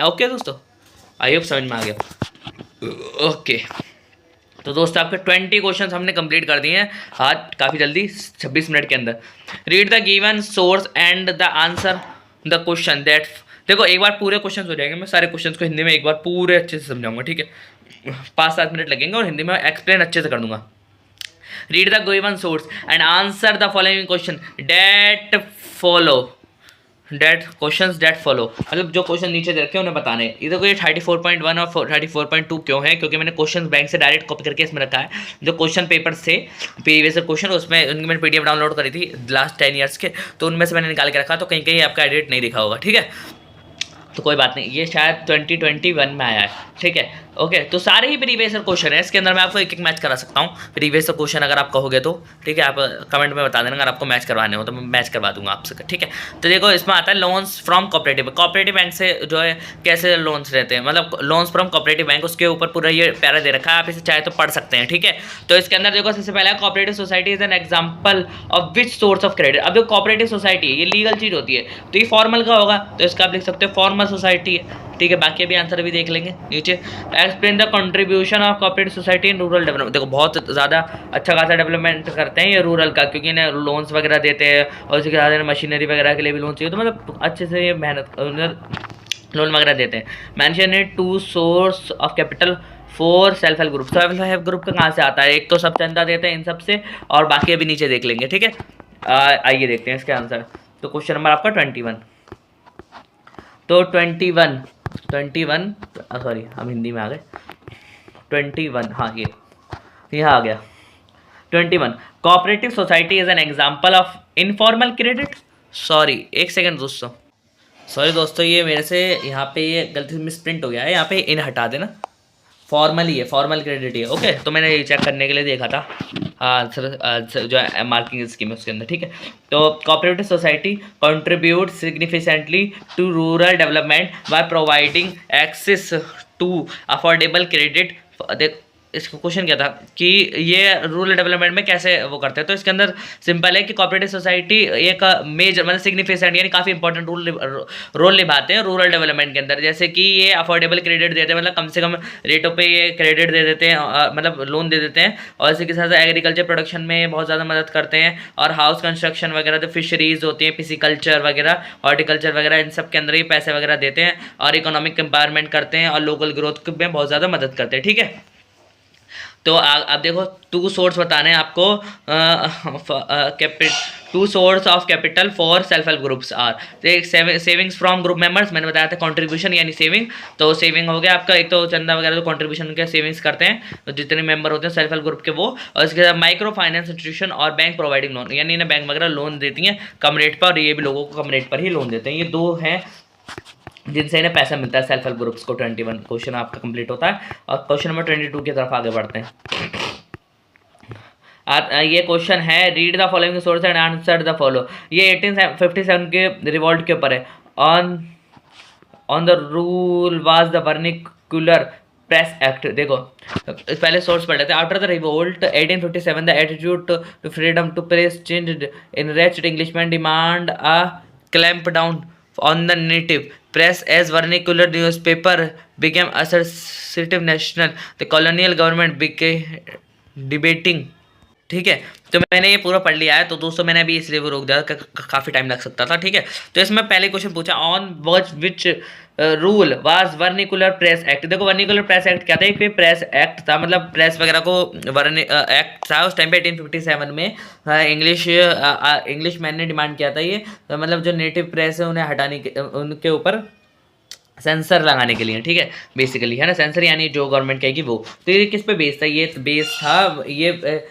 ओके दोस्तों, आई होप समझ में आ गया। ओके तो दोस्तों आपके 20 क्वेश्चंस हमने कंप्लीट कर दिए हैं आज काफ़ी जल्दी, 26 मिनट के अंदर। Read the given source and the answer the question that, देखो एक बार पूरे क्वेश्चंस हो जाएंगे, मैं सारे क्वेश्चंस को हिंदी में एक बार पूरे अच्छे से समझाऊंगा, ठीक है। 5-7 मिनट लगेंगे और हिंदी में एक्सप्लेन अच्छे से कर दूंगा। Read the given source and answer the following question that follow, that questions that follow, मतलब जो क्वेश्चन नीचे दे रखे हैं उन्हें बताने हैं। इधर को ये 34.1 और 34.2 क्यों है, क्योंकि मैंने क्वेश्चन बैंक से डायरेक्ट कॉपी करके इसमें रखा है। जो क्वेश्चन पेपर से प्रीवियस क्वेश्चन उसमें उनकी मैंने पीडीएफ डाउनलोड करी थी लास्ट 10 ईयर्स के, तो उनमें से मैंने निकाल के रखा, तो कहीं कहीं आपका एडिट नहीं दिखा होगा, ठीक है। तो कोई बात नहीं, ये शायद 2021 में आया है, ठीक है। ओके तो सारे ही प्रीवियस क्वेश्चन है, इसके अंदर मैं आपको एक एक मैच करा सकता हूँ प्रीवियस क्वेश्चन, अगर आप कहोगे तो, ठीक है। आप कमेंट में बता देना अगर आपको मैच करवाने हो तो मैं मैच करवा दूंगा आपसे, ठीक है। तो देखो इसमें आता है लोन्स फ्रॉम कोऑपरेटिव बैंक से जो है कैसे लोन्स रहते हैं, मतलब लोन्स फ्रॉम कोऑपरेटिव बैंक, उसके ऊपर पूरा ये पैरा दे रखा है, आप इसे चाहे तो पढ़ सकते हैं, ठीक है। तो इसके अंदर देखो सबसे पहला cooperative society is an example of which source of credit. अब जो कोऑपरेटिव सोसाइटी है ये लीगल चीज होती है, तो ये फॉर्मल का होगा, तो इसका आप लिख सकते हो फॉर्मल सोसाइटी है, ठीक है। बाकी अभी आंसर भी देख लेंगे नीचे। Explain the contribution of cooperative society in rural development, देखो बहुत ज़्यादा अच्छा खासा डेवलपमेंट करते हैं ये रूरल का, क्योंकि इन्हें लोन्स वगैरह देते हैं और उसके साथ मशीनरी वगैरह के लिए भी लोन चाहिए, तो मतलब अच्छे से ये मेहनत लोन वगैरह देते हैं। Mention it 2 source of capital for self help group, self help group का कहाँ से आता है, एक तो सब चंदा देते हैं इन सब से, और बाकी अभी नीचे देख लेंगे, ठीक है। आइए देखते हैं इसके आंसर। तो क्वेश्चन नंबर आपका 21, तो 21 सॉरी हम हिंदी में आ गए, 21 हाँ ये यहाँ आ गया 21 cooperative society is an example of informal credit. Sorry एक सेकंड दोस्तों, सॉरी दोस्तों, ये मेरे से यहाँ पे ये गलती से मिसप्रिंट हो गया है, यहाँ पे इन हटा देना, फॉर्मल ही है, फॉर्मल क्रेडिट ही है, ओके। तो मैंने ये चेक करने के लिए देखा था, हाँ सर जो मार्किंग स्कीम है उसके अंदर, ठीक है। तो cooperative society contribute significantly to rural development by providing access to affordable credit. इसका क्वेश्चन क्या था कि ये रूरल डेवलपमेंट में कैसे वो करते हैं, तो इसके अंदर सिंपल है कि कोऑपरेटिव सोसाइटी एक मेजर मतलब सिग्निफिकेंट यानी काफ़ी इंपॉर्टेंट रोल निभाते हैं रूरल डेवलपमेंट के अंदर। जैसे कि ये अफोर्डेबल क्रेडिट देते हैं, मतलब कम से कम रेटों पे ये क्रेडिट दे देते हैं, मतलब लोन दे देते हैं, और इसी के साथ एग्रीकल्चर प्रोडक्शन में बहुत ज़्यादा मदद करते हैं, और हाउस कंस्ट्रक्शन वगैरह, जो फिशरीज होती हैं, पिसिकल्चर वगैरह, हॉर्टिकल्चर वगैरह, इन सब के अंदर ही पैसे वगैरह देते हैं, और इकोनॉमिक एम्पावरमेंट करते हैं, और लोकल ग्रोथ में बहुत ज़्यादा मदद करते हैं, ठीक है। तो आप देखो 2 सोर्स बताने हैं आपको, 2 source of capital for self help groups are, तो एक सेविंग्स फ्रॉम ग्रुप मेंबर्स, मैंने बताया था कंट्रीब्यूशन यानी सेविंग, तो सेविंग हो गया आपका, एक तो चंदा वगैरह तो कंट्रीब्यूशन के सेविंग्स करते हैं तो जितने मेंबर होते हैं सेल्फ हेल्प ग्रुप के वो, और इसके साथ माइक्रो फाइनेंस इंस्टीट्यूशन और बैंक प्रोवाइडिंग लोन, यानी इन्हें बैंक वगैरह लोन देती हैं कम रेट पर, और ये भी लोगों को कम रेट पर ही लोन देते हैं। ये 2 हैं जिनसे इन्हें पैसा मिलता है सेल्फ हेल्प ग्रुप्स को। 21 क्वेश्चन आपका कंप्लीट होता है और क्वेश्चन नंबर 22 की तरफ आगे बढ़ते हैं। ये क्वेश्चन है, read the following source and answer the follow. ये 1857 के रिवॉल्ट के ऊपर है। On the rule was the vernacular press act. देखो पहले सोर्स पढ़ लेते हैं। After the revolt 1857 the attitude to freedom to press changed. Enraged Englishmen demand a clampdown on the native press as vernacular newspaper became assertive national. The colonial government began debating। ठीक है, तो मैंने ये पूरा पढ़ लिया है। तो दोस्तों मैंने अभी इसलिए वो रोक दिया, काफ़ी टाइम लग सकता था। ठीक है, तो इसमें पहले क्वेश्चन पूछा, on which rule was vernacular press act. देखो वर्निकुलर प्रेस एक्ट क्या था, एक प्रेस एक्ट था, मतलब प्रेस वगैरह को एक्ट था उस टाइम पे 1857 में। इंग्लिश मैन ने डिमांड किया था ये, मतलब जो नेटिव प्रेस है उन्हें हटाने के, उनके ऊपर सेंसर लगाने के लिए। ठीक है, बेसिकली है ना, सेंसर यानी जो गवर्नमेंट कहेगी वो। तो ये किस पे बेस था, ये बेस था, ये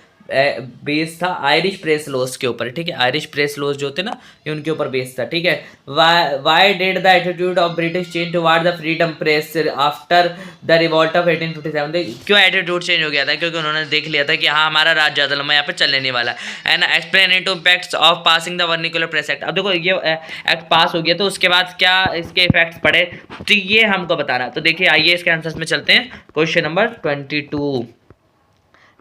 बेस था आयरिश प्रेस लॉज के ऊपर। ठीक है, आयरिश प्रेस लॉज जो थे ना, ये उनके ऊपर बेस था। ठीक है, why did the attitude of British change toward the freedom press after the revolt of 1857। क्यों एटीट्यूड चेंज हो गया था, क्योंकि उन्होंने देख लिया था कि हाँ हमारा राज ज़्यादा लंबा यहाँ पे चलने नहीं वाला। And explain into impacts of passing the vernacular press act. अब देखो ये एक्ट पास हो गया तो उसके बाद क्या इसके इफेक्ट्स पड़े, तो ये हमको बताना है। तो देखिए आइए इसके आंसर्स में चलते हैं। क्वेश्चन नंबर 22,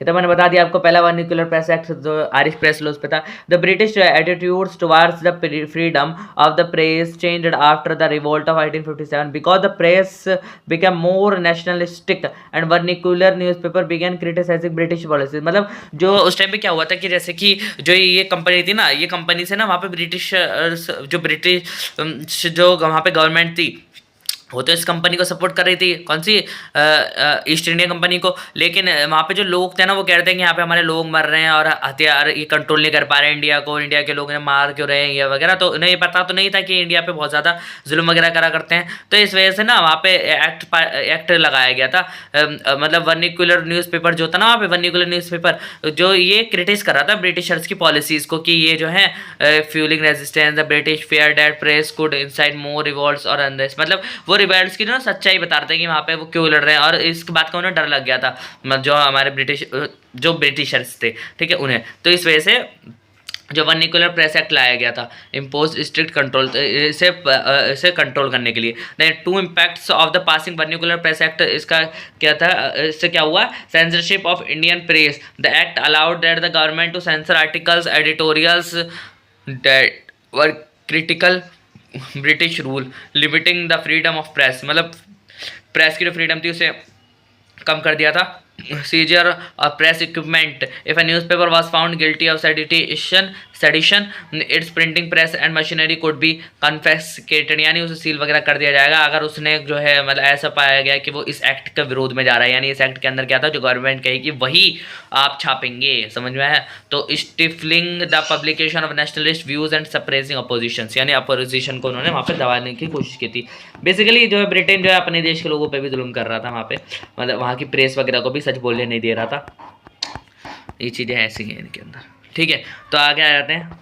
ये तो मैंने बता दिया आपको। पहला वर्निकुलर प्रेस एक्ट जो आयरिश प्रेस लॉज पे था। The British attitudes towards the freedom of the press changed after the revolt of 1857 because the press become more nationalistic and vernacular newspaper began criticising British policies. मतलब जो उस time पे क्या हुआ था कि जैसे कि जो ये कंपनी थी ना, ये कंपनी से ना वहाँ पे ब्रिटिश जो वहाँ पे गवर्नमेंट थी वो तो इस कंपनी को सपोर्ट कर रही थी, कौन सी, ईस्ट इंडिया कंपनी को। लेकिन वहाँ पे जो लोग थे ना वो कह रहे थे कि यहाँ पे हमारे लोग मर रहे हैं और हथियार ये कंट्रोल नहीं कर पा रहे हैं इंडिया को, इंडिया के लोग इन्हें मार क्यों रहे हैं ये वगैरह। तो उन्हें ये पता तो नहीं था कि इंडिया पे बहुत ज़्यादा जुल्म वगैरह करा करते हैं। तो इस वजह से ना वहाँ पे एक्ट लगाया गया था। मतलब वर्निकुलर न्यूज़पेपर जो था ना वहाँ पे, वर्निकुलर न्यूज़पेपर जो ये क्रिटिस कर रहा था ब्रिटिशर्स की पॉलिसीज़ को, कि ये जो है fuelling resistance the British fear that press could incite more revolts और अनरेस्ट। मतलब वो रिबेल्स की ना सच्चाई बता रहे थे कि वहाँ पे वो क्यों लड़ रहे हैं, और इस बात का उन्हें डर लग गया था, जो हमारे जो ब्रिटिशर्स थे। ठीक है, उन्हें। तो इस वजह से जो वर्निकुलर प्रेस एक्ट लाया गया था, इम्पोज स्ट्रिक्ट कंट्रोल, इसे कंट्रोल करने के लिए। The two impacts of the passing vernacular press act, इसका क्या था, इससे क्या हुआ, censorship of Indian press. The act allowed that the government to sensor articles editorials that were critical British rule limiting the freedom of press. मतलब press की जो freedom थी उसे कम कर दिया था। सीजर और press equipment, if a newspaper was found guilty of sedition its printing press and machinery could be confiscated, यानी उसे सील वगैरह कर दिया जाएगा अगर उसने जो है मतलब ऐसा पाया गया कि वो इस एक्ट के विरोध में जा रहा है। यानी इस एक्ट के अंदर क्या था, जो गवर्नमेंट कहेगी वही आप छापेंगे, समझ में है। तो stifling the publication of nationalist views and suppressing opposition, यानी अपोजिशन को उन्होंने वहाँ पे दबाने की कोशिश की थी। बेसिकली जो है ब्रिटेन जो है अपने देश के लोगों पर भी जुल्म कर रहा था वहाँ पे, मतलब वहाँ की प्रेस वगैरह को भी सच बोलने नहीं दे रहा था। ये चीज़ें ऐसी हैं इनके अंदर। ठीक है, तो आगे आ जाते हैं।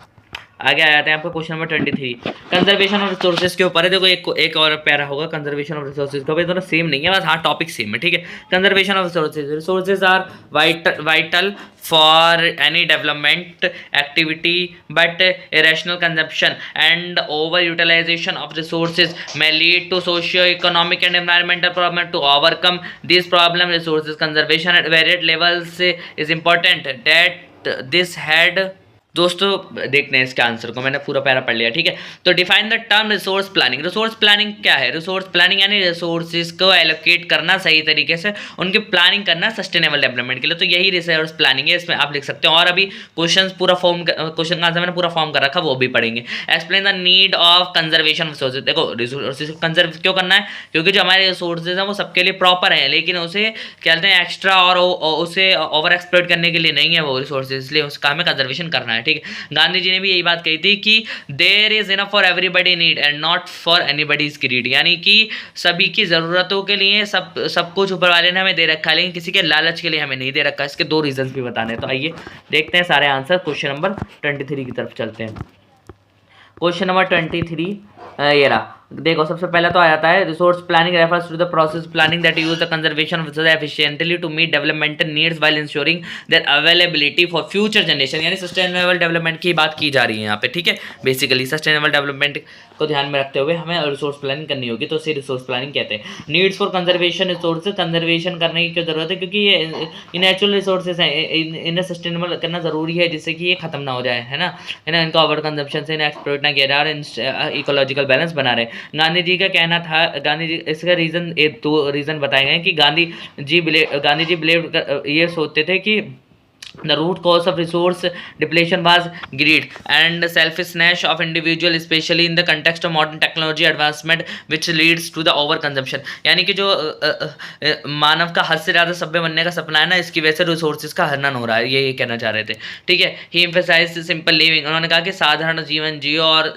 आपका question number 23, conservation of resources के ऊपर है। देखो एक और पैरा होगा कंजर्वेशन ऑफ रिसोर्सेज का, भाई दोनों सेम नहीं है, बस हाँ टॉपिक सेम है। ठीक है, conservation of resources are vital for any development activity but irrational consumption and over utilization of resources may lead to socio-economic and environmental problem. To overcome these problem, resources conservation at varied levels is important that this had। दोस्तों देखते हैं इसके answer को, मैंने पूरा para पढ़ लिया। ठीक है, तो define the term resource planning. Resource planning क्या है, रिसोर्स प्लानिंग यानी रिसोर्सेज को एलोकेट करना सही तरीके से, उनकी प्लानिंग करना सस्टेनेबल डेवलपमेंट के लिए। तो यही रिसोर्स प्लानिंग है, इसमें आप लिख सकते हैं। और अभी क्वेश्चन पूरा क्वेश्चन का आंसर मैंने पूरा फॉर्म कर रखा, वो भी पढ़ेंगे। Explain the need of conservation resources. देखो रिसोर्सेज कंजर्व क्यों करना है, क्योंकि जो हमारे रिसोर्सेज हैं वो सबके लिए प्रॉपर है, लेकिन उसे क्या कहते हैं एक्स्ट्रा और उसे ओवर एक्सप्लॉइट करने के लिए नहीं है वो रिसोर्सेज, इसलिए उसका हमें कंजर्वेशन करना है। ठीक है, गांधी जी ने भी यही बात कही थी कि there is enough for everybody need and not for anybody's greed, यानी कि सभी की ज़रूरतों के लिए सब कुछ ऊपर वाले ने हमें दे रखा है, लेकिन किसी के लालच के लिए हमें नहीं दे रखा। इसके दो रीजंस भी बताने हैं, तो आइए देखते हैं सारे आंसर। क्वेश्चन नंबर 23 की तरफ चलते हैं। क्वेश्चन नंबर 23 ये रहा, देखो सबसे पहला तो आ जाता है resource planning refers to the process planning that use the conservation of resource efficiently to meet developmental needs while ensuring their availability for future generation, यानी सस्टेनेबल डेवलपमेंट की बात की जा रही है यहाँ पे, ठीक है। बेसिकली सस्टेनेबल डेवलपमेंट को ध्यान में रखते हुए हमें रिसोर्स प्लानिंग करनी होगी, तो उसे रिसोर्स प्लानिंग कहते हैं। Needs for conservation resources, conservation करने की क्यों जरूरत है, क्योंकि ये नेचुरल रिसोर्सेज हैं, इन्हें सस्टेनेबल करना जरूरी है जिससे कि ये खत्म ना हो जाए, है ना, इनका ओवर कंजप्शन से इन्हें एक्सप्लॉइट ना किया जाए और इकोलॉजिकल बैलेंस बना रहे। गांधी जी का कहना था, गांधी जी इसका रीजन, एक दो रीजन बताए गए कि गांधी जी बिलीव ये सोचते थे कि the root cause of resource depletion was greed and selfishness of individual, especially in the context of modern technology advancement which leads to the overconsumption। यानी कि जो मानव का हद से ज़्यादा सभ्य बनने का सपना है ना, इसकी वजह से रिसोर्सेज का हनन हो रहा है, ये कहना चाह रहे थे, ठीक है। ही एम्फेसाइज्ड सिंपल लिविंग, उन्होंने कहा कि साधारण जीवन जियो और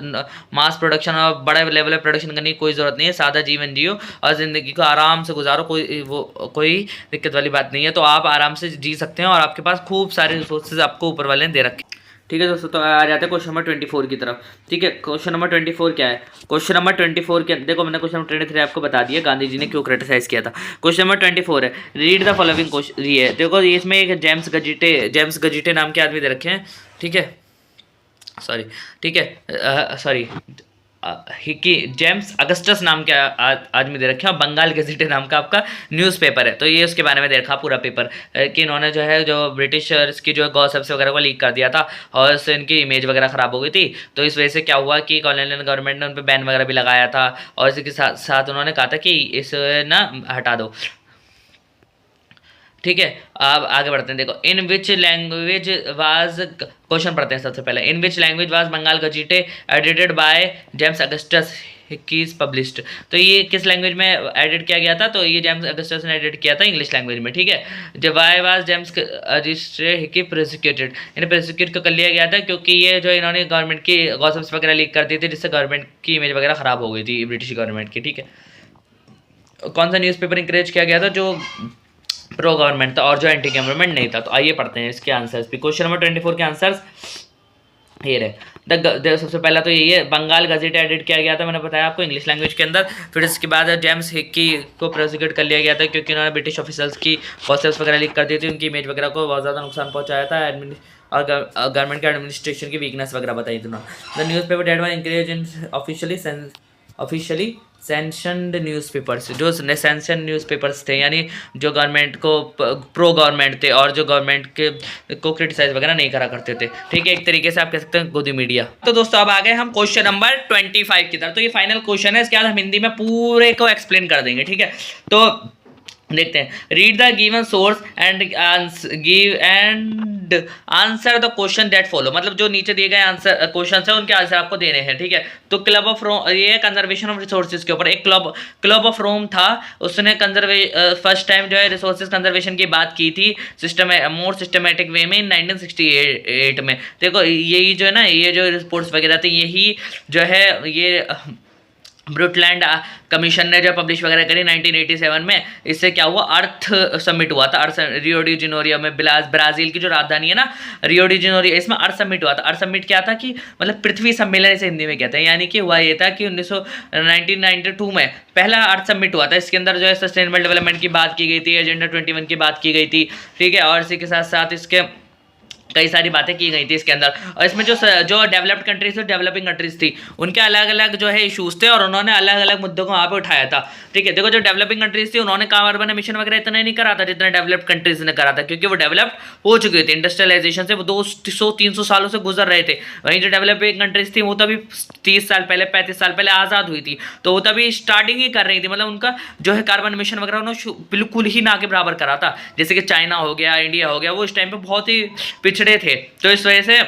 मास प्रोडक्शन और बड़े लेवल पर प्रोडक्शन करने की कोई ज़रूरत नहीं है, सादा जीवन जियो और ज़िंदगी को आराम से गुजारो, कोई दिक्कत वाली बात नहीं है, तो आप आराम से जी सकते हैं और आपके पास खूब सारे रिसोर्सेज आपको ऊपर वाले ने दे रखे, ठीक है दोस्तों। तो आ जाते हैं क्वेश्चन नंबर 24 की तरफ, ठीक है। क्वेश्चन नंबर 24 क्या है, क्वेश्चन नंबर 24 के देखो मैंने क्वेश्चन नंबर 23 आपको बता दिया गांधी जी ने क्यों क्रिटिसाइज किया था। क्वेश्चन नंबर 24 है, रीड द फॉलोइंग क्वेश्चन, ये देखो इसमें एक जेम्स गजीटे नाम के आदमी दे रखे हैं, ठीक है, सॉरी, ठीक है, सॉरी कि जेम्स अगस्टस नाम के आदमी दे रखे हैं और बंगाल गेजेटे नाम का आपका न्यूज़पेपर है, तो ये उसके बारे में दे रखा पूरा पेपर कि इन्होंने जो है जो ब्रिटिशर्स की जो गॉसिप्स वगैरह को लीक कर दिया था और इससे इनकी इमेज वगैरह ख़राब हो गई थी, तो इस वजह से क्या हुआ कि कॉलोनियल गवर्नमेंट ने उन पर बैन वगैरह भी लगाया था और इसी के साथ साथ उन्होंने कहा था कि इस ना हटा दो, ठीक है। अब आगे बढ़ते हैं, देखो in which language was, question पढ़ते हैं सबसे पहले, in which language was Bengal gazette edited by James Augustus Hickey's published, तो ये किस लैंग्वेज में एडिट किया गया था, तो ये जेम्स अगस्टस ने एडिट किया था इंग्लिश लैंग्वेज में, ठीक है। जब why was James registered Hickey prosecuted, इन्हें प्रोसिक्यूट को कर लिया गया था क्योंकि ये जो इन्होंने गवर्नमेंट की गॉसिप्स वगैरह लीक कर दी थी जिससे गवर्नमेंट की इमेज वगैरह ख़राब हो गई थी ब्रिटिश गवर्नमेंट की, ठीक है। कौन सा न्यूज़पेपर इंकरेज किया गया था, जो प्रो गवर्नमेंट था और जो एंटी गवर्नमेंट नहीं था, तो आइए पढ़ते हैं इसके आंसर्स भी। क्वेश्चन नंबर 24 के आंसर्स ये रहे, सबसे पहला तो यही है, बंगाल गजेट एडिट किया गया था, मैंने बताया आपको इंग्लिश लैंग्वेज के अंदर। फिर इसके बाद जेम्स हिक्की को प्रोसिक्यूट कर लिया गया था क्योंकि उन्होंने ब्रिटिश ऑफिसर्स की गॉसिप्स वगैरह लीक कर दी थी, उनकी इमेज वगैरह को बहुत ज़्यादा नुकसान पहुंचाया था और गवर्नमेंट के एडमिनिस्ट्रेशन की वीकनेस वगैरह बताई थी। The newspaper that was encourage in officially sanctioned newspapers, जो सैंक्शन न्यूज़पेपर्स थे यानी जो गवर्नमेंट को प्रो गवर्नमेंट थे और जो गवर्नमेंट के को क्रिटिसाइज वगैरह नहीं करा करते थे, ठीक है, एक तरीके से आप कह सकते हैं गोदी मीडिया। तो दोस्तों अब आ गए हम क्वेश्चन नंबर 25 की तरफ, तो ये फाइनल क्वेश्चन है, इसके बाद हम हिंदी में पूरे को एक्सप्लेन कर देंगे, ठीक है। तो देखते हैं, read the given source and give and answer the question that follow, मतलब जो नीचे दिए गए आंसर क्वेश्चन है उनके आंसर आपको देने हैं, ठीक है। तो क्लब ऑफ रोम, ये कंजर्वेशन ऑफ रिसोर्सेज के ऊपर एक क्लब ऑफ रोम था, उसने फर्स्ट टाइम जो है रिसोर्सेज कंजर्वेशन की बात की थी मोर सिस्टमेटिक वे में 1968 में। देखो यही जो है ना, ये जो रिपोर्ट्स वगैरह थी यही जो है ये ब्रुटलैंड कमीशन ने जो पब्लिश वगैरह करी 1987 में। इससे क्या हुआ, अर्थ समिट हुआ था, अर्थ रियो डी जेनेरियो में, ब्राज़ील की जो राजधानी है ना रियो डी जेनेरियो, इसमें अर्थ समिट हुआ था। अर्थ समिट क्या था कि मतलब पृथ्वी सम्मेलन इसे हिंदी में कहते हैं, यानी कि हुआ ये था कि 1992 में पहला अर्थ समिट हुआ था। इसके अंदर जो है सस्टेनेबल डेवलपमेंट की बात की गई थी, एजेंडा 21 की बात की गई थी, ठीक है, और इसी के साथ साथ इसके कई सारी बातें की गई थी इसके अंदर। और इसमें जो डेवलप्ड कंट्रीज थी, डेवलपिंग कंट्रीज थी, उनके अलग अलग जो है इशूज़ थे और उन्होंने अलग अलग मुद्दों को वहाँ पे उठाया था, ठीक है। देखो जो डेवलपिंग कंट्रीज थी उन्होंने कार्बन एमिशन वगैरह इतना नहीं करा था जितना डेवलप्ड कंट्रीज ने करा था, क्योंकि वो डेवलप्ड हो चुके थे, इंडस्ट्रियलाइजेशन से वो 200-300 सालों से गुजर रहे थे। वहीं जो डेवलपिंग कंट्रीज थी वो तभी 30 साल पहले 35 साल पहले आज़ाद हुई थी, तो वो तभी स्टार्टिंग ही कर रही थी, मतलब उनका जो है कार्बन एमिशन वगैरह उन्होंने बिल्कुल ही ना के बराबर करा था। जैसे कि चाइना हो गया, इंडिया हो गया, वो इस टाइम पर बहुत ही पिछड़े थे, तो इस वजह से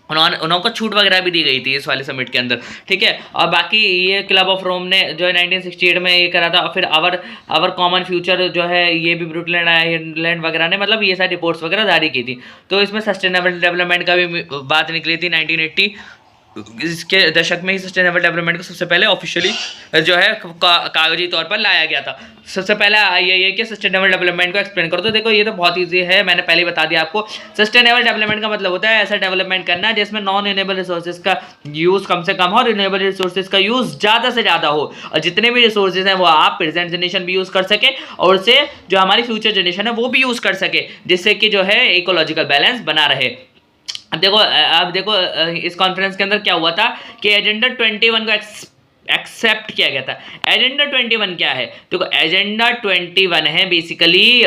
उनको छूट वगैरह भी दी गई थी इस वाले समिट के अंदर, ठीक है। और बाकी ये क्लब ऑफ रोम ने जो है 1968 में ये करा था। और फिर आवर कॉमन फ्यूचर जो है ये भी ब्रुटलैंड आयरलैंड वगैरह ने मतलब ये सारी रिपोर्ट्स वगैरह जारी की थी। तो इसमें सस्टेनेबल डेवलपमेंट का भी बात निकली थी 1980 इसके दशक में ही सस्टेनेबल डेवलपमेंट को सबसे पहले ऑफिशियली जो है कागजी तौर पर लाया गया था। सबसे पहले ये कि सस्टेनेबल डेवलपमेंट को एक्सप्लेन करो। तो देखो ये तो बहुत ईजी है, मैंने पहले ही बता दिया आपको। सस्टेनेबल डेवलपमेंट का मतलब होता है ऐसा डेवलपमेंट करना जिसमें नॉन रिन्यूएबल रिसोर्सेज का यूज़ कम से कम हो, रिन्यूएबल रिसोर्सेज का यूज़ ज़्यादा से ज़्यादा हो, और जितने भी रिसोर्सेज हैं वो आप प्रेजेंट जनरेशन भी यूज़ कर सके और उससे जो हमारी फ्यूचर जनरेशन है वो भी यूज़ कर सके, जिससे कि जो है इकोलॉजिकल बैलेंस बना रहे। अब देखो इस कॉन्फ्रेंस के अंदर क्या हुआ था कि एजेंडा 21 को एक्सेप्ट किया गया था। एजेंडा 21 क्या है? देखो एजेंडा 21 है बेसिकली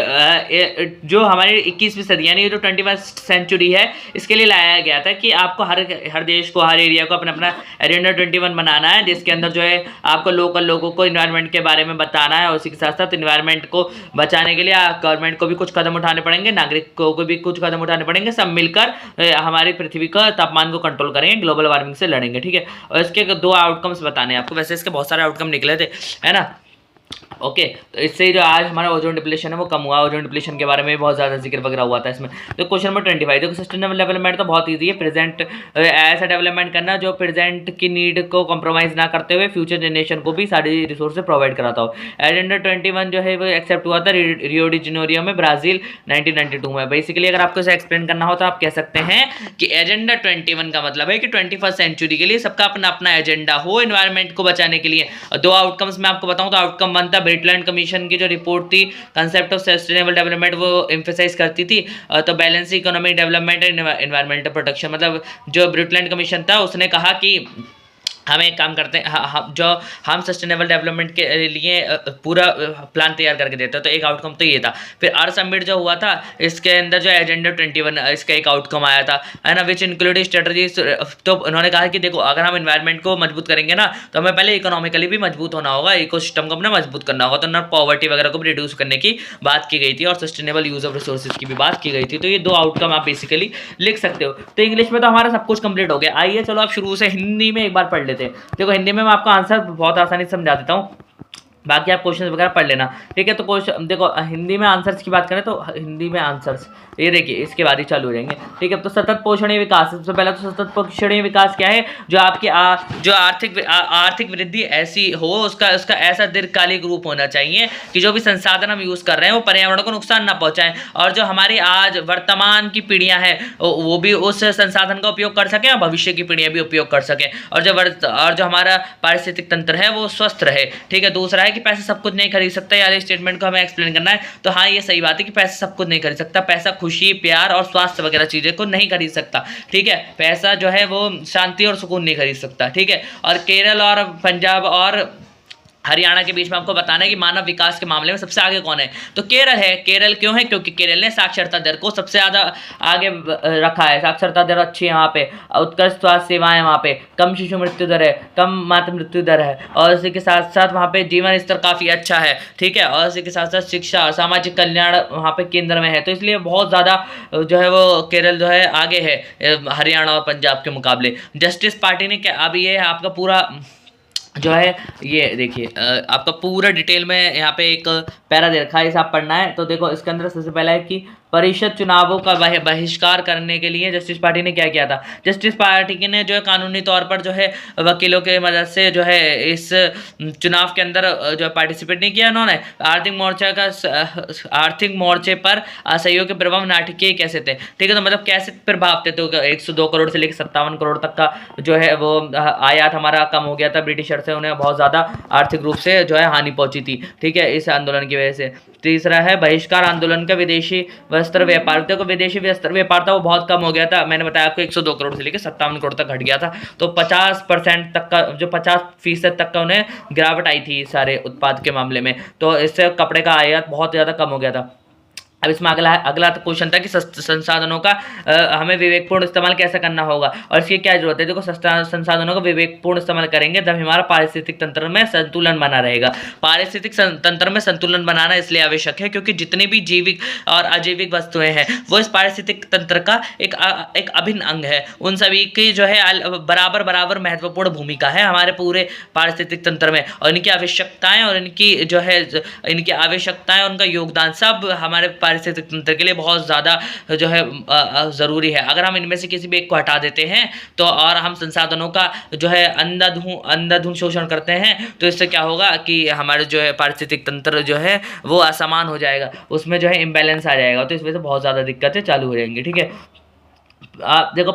जो हमारी 21वीं सदी यानी जो 21st सेंचुरी है इसके लिए लाया गया था कि आपको हर देश को, हर एरिया को अपना अपना एजेंडा 21 बनाना है, जिसके अंदर जो है आपको लोकल लोगों को इन्वायरमेंट के बारे में बताना है, और उसी के साथ साथ इन्वायरमेंट को बचाने के लिए गवर्नमेंट को भी कुछ कदम उठाने पड़ेंगे, नागरिकों को भी कुछ कदम उठाने पड़ेंगे, सब मिलकर हमारी पृथ्वी का तापमान को कंट्रोल करेंगे, ग्लोबल वार्मिंग से लड़ेंगे। ठीक है, और इसके 2 आउटकम्स बताने हैं आपको। वैसे इसके बहुत सारे आउटकम निकले थे, है ना। ओके, तो इससे जो आज हमारा ओजोन डिप्लेशन है वो कम हुआ। ओजोन डिप्लेशन के बारे में भी बहुत ज़्यादा जिक्र वगैरह हुआ था इसमें। तो क्वेश्चन नंबर 25 देखो, सस्टेनेबल डेवलपमेंट तो बहुत ईजी है। प्रेजेंट ऐसा डेवलपमेंट करना जो प्रेजेंट की नीड को कॉम्प्रोमाइज़ ना करते हुए फ्यूचर जनरेशन को भी सारी रिसोर्सेज प्रोवाइड कराता हो। एजेंडा 21 जो है वो एक्सेप्ट हुआ था रियो डी जेनेरियो में, ब्राज़ील 1992 में। बेसिकली अगर आपको इसे एक्सप्लेन करना हो तो आप कह सकते हैं कि एजेंडा 21 का मतलब है कि 21st सेंचुरी के लिए सबका अपना अपना एजेंडा हो इन्वायरमेंट को बचाने के लिए। 2 आउटकम्स मैं आपको बताऊँ तो आउटकम 1 था, ब्रिटलैंड कमीशन की जो रिपोर्ट थी कंसेप्ट ऑफ सस्टेनेबल डेवलपमेंट वो एम्फेसाइज करती थी। तो balance economic development and environmental protection, मतलब जो ब्रिटलैंड कमीशन था उसने कहा कि हम एक काम करते हैं, हम सस्टेनेबल डेवलपमेंट के लिए पूरा प्लान तैयार करके देते हैं। तो एक आउटकम तो ये था। फिर अर्थ समिट जो हुआ था इसके अंदर जो एजेंडा 21 इसका एक आउटकम आया था, है ना, विच इंक्लूड स्ट्रेटजीज। तो उन्होंने कहा कि देखो अगर हम इन्वायरमेंट को मजबूत करेंगे ना तो हमें पहले इकोनॉमिकली भी मजबूत होना होगा, इकोसिस्टम को अपना मजबूत करना होगा। तो ना पॉवर्टी वगैरह को भी रिड्यूस करने की बात की गई थी और सस्टेनेबल यूज ऑफ रिसोर्सेज की भी बात की गई थी। तो ये 2 आउटकम आप बेसिकली लिख सकते हो। तो इंग्लिश में तो हमारा सब कुछ कंप्लीट हो गया। आइए चलो आप शुरू से हिंदी में एक बार पढ़ लेते हैं। देखो हिंदी में मैं आपको आंसर बहुत आसानी से समझा देता हूँ, बाकी आप क्वेश्चन वगैरह पढ़ लेना। ठीक है, तो क्वेश्चन देखो हिंदी में आंसर्स की बात करें तो हिंदी में आंसर्स ये देखिए इसके बाद ही चालू हो जाएंगे। ठीक है, तो सतत पोषणीय विकास, सबसे पहला तो सतत पोषणीय विकास क्या है? जो आपकी जो आर्थिक वृद्धि ऐसी हो, उसका ऐसा दीर्घकालिक रूप होना चाहिए कि जो भी संसाधन हम यूज़ कर रहे हैं वो पर्यावरण को नुकसान ना पहुंचाएं, और जो हमारी आज वर्तमान की पीढ़ियां हैं वो भी उस संसाधन का उपयोग कर सकें और भविष्य की पीढ़ियां भी उपयोग कर सकें, और जो हमारा पारिस्थितिक तंत्र है वो स्वस्थ रहे। ठीक है, दूसरा है कि पैसा सब कुछ नहीं खरीद सकता। यार स्टेटमेंट को हमें एक्सप्लेन करना है। तो हाँ ये सही बात है कि पैसा सब कुछ नहीं खरीद सकता। पैसा खुशी, प्यार और स्वास्थ्य वगैरह चीज़ें को नहीं खरीद सकता। ठीक है, पैसा जो है वो शांति और सुकून नहीं खरीद सकता। ठीक है, और केरल और पंजाब और हरियाणा के बीच में आपको बताना है कि मानव विकास के मामले में सबसे आगे कौन है। तो केरल है। केरल क्यों है? क्योंकि केरल ने साक्षरता दर को सबसे ज़्यादा आगे रखा है। साक्षरता दर अच्छी है वहाँ पे, उत्कृष्ट स्वास्थ्य सेवाएं वहाँ पे, कम शिशु मृत्यु दर है, कम मातृ मृत्यु दर है, और इसी के साथ साथ वहाँ पे जीवन स्तर काफ़ी अच्छा है। ठीक है, और इसी के साथ साथ शिक्षा और सामाजिक कल्याण वहाँ पे केंद्र में है। तो इसलिए बहुत ज़्यादा जो है वो केरल जो है आगे है हरियाणा और पंजाब के मुकाबले। जस्टिस पार्टी ने क्या, अब ये है आपका पूरा जो है ये देखिए आपका पूरा डिटेल में यहाँ पे एक पैरा दे रखा है, इसे आप पढ़ना है। तो देखो इसके अंदर सबसे पहला है कि परिषद चुनावों का बहिष्कार करने के लिए जस्टिस पार्टी ने क्या किया था। जस्टिस पार्टी ने जो है कानूनी तौर पर जो है वकीलों के मदद से जो है इस चुनाव के अंदर जो पार्टिसिपेट नहीं किया उन्होंने। आर्थिक मोर्चे पर असहयोग के प्रभाव नाटकीय कैसे थे। ठीक है, तो मतलब कैसे प्रभाव थे। तो 102 करोड़ से लेकर 57 करोड़ तक का जो है वो आयात हमारा कम हो गया था ब्रिटिशर से, उन्हें बहुत ज़्यादा आर्थिक रूप से जो है हानि पहुंची थी। ठीक है, इस आंदोलन की वजह से। तीसरा है बहिष्कार आंदोलन का विदेशी वस्त्र व्यापार। देखो विदेशी वस्त्र व्यापार था वो बहुत कम हो गया था। मैंने बताया आपको 102 करोड़ से लेकर 57 करोड़ तक घट गया था। तो 50% तक का, जो 50% तक का उन्हें गिरावट आई थी सारे उत्पाद के मामले में। तो इससे कपड़े का आयात बहुत ज़्यादा कम हो गया था। अब इसमें अगला क्वेश्चन था कि संसाधनों का हमें विवेकपूर्ण इस्तेमाल कैसे करना होगा और इसकी क्या जरूरत है। देखो संसाधनों का विवेकपूर्ण इस्तेमाल करेंगे तब हमारा पारिस्थितिक तंत्र में संतुलन बना रहेगा। पारिस्थितिक तंत्र में संतुलन बनाना इसलिए आवश्यक है क्योंकि जितनी भी जैविक और अजैविक वस्तुएं हैं वो इस पारिस्थितिक तंत्र का एक अभिन्न अंग है। उन सभी की जो है बराबर महत्वपूर्ण भूमिका है हमारे पूरे पारिस्थितिक तंत्र में, और इनकी आवश्यकताएं और इनकी आवश्यकताएं उनका योगदान सब हमारे पारिस्थितिक तंत्र के लिए बहुत ज़्यादा जो है ज़रूरी है। अगर हम इनमें से किसी भी एक को हटा देते हैं तो और हम संसाधनों का जो है अंधाधुंध शोषण करते हैं तो इससे क्या होगा कि हमारे जो है पारिस्थितिक तंत्र जो है वो असमान हो जाएगा, उसमें जो है इम्बैलेंस आ जाएगा, तो इस वजह से बहुत ज़्यादा दिक्कतें चालू हो जाएंगी। ठीक है, आप देखो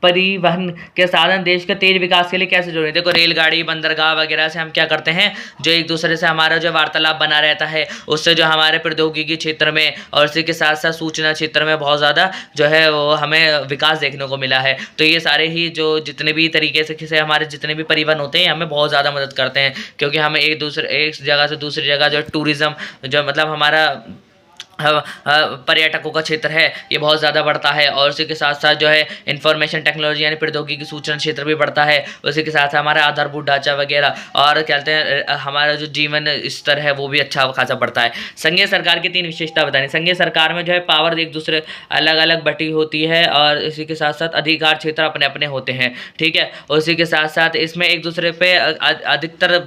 परिवहन के साधन देश के तेज विकास के लिए कैसे जरूरी है। देखो रेलगाड़ी, बंदरगाह वगैरह से हम क्या करते हैं, जो एक दूसरे से हमारा जो वार्तालाप बना रहता है, उससे जो हमारे प्रौद्योगिकी क्षेत्र में और इसी के साथ साथ सूचना क्षेत्र में बहुत ज़्यादा जो है वो हमें विकास देखने को मिला है। तो ये सारे ही जो जितने भी तरीके से हमारे जितने भी परिवहन होते हैं हमें बहुत ज़्यादा मदद करते हैं, क्योंकि हमें एक जगह से दूसरी जगह जो टूरिज़्म जो मतलब हमारा पर्यटकों का क्षेत्र है ये बहुत ज़्यादा बढ़ता है, और उसी के साथ साथ जो है इंफॉर्मेशन टेक्नोलॉजी यानी प्रौद्योगिकी सूचना क्षेत्र भी बढ़ता है। उसी के साथ हमारा आधारभूत ढांचा वगैरह और क्या कहते हैं हमारा जो जीवन स्तर है वो भी अच्छा खासा बढ़ता है। संघीय सरकार की 3 विशेषता बतानी। संघीय सरकार में जो है पावर एक दूसरे अलग अलग बटी होती है और इसी के साथ साथ अधिकार क्षेत्र अपने अपने होते हैं। ठीक है, उसी के साथ साथ इसमें एक दूसरे पे अधिकतर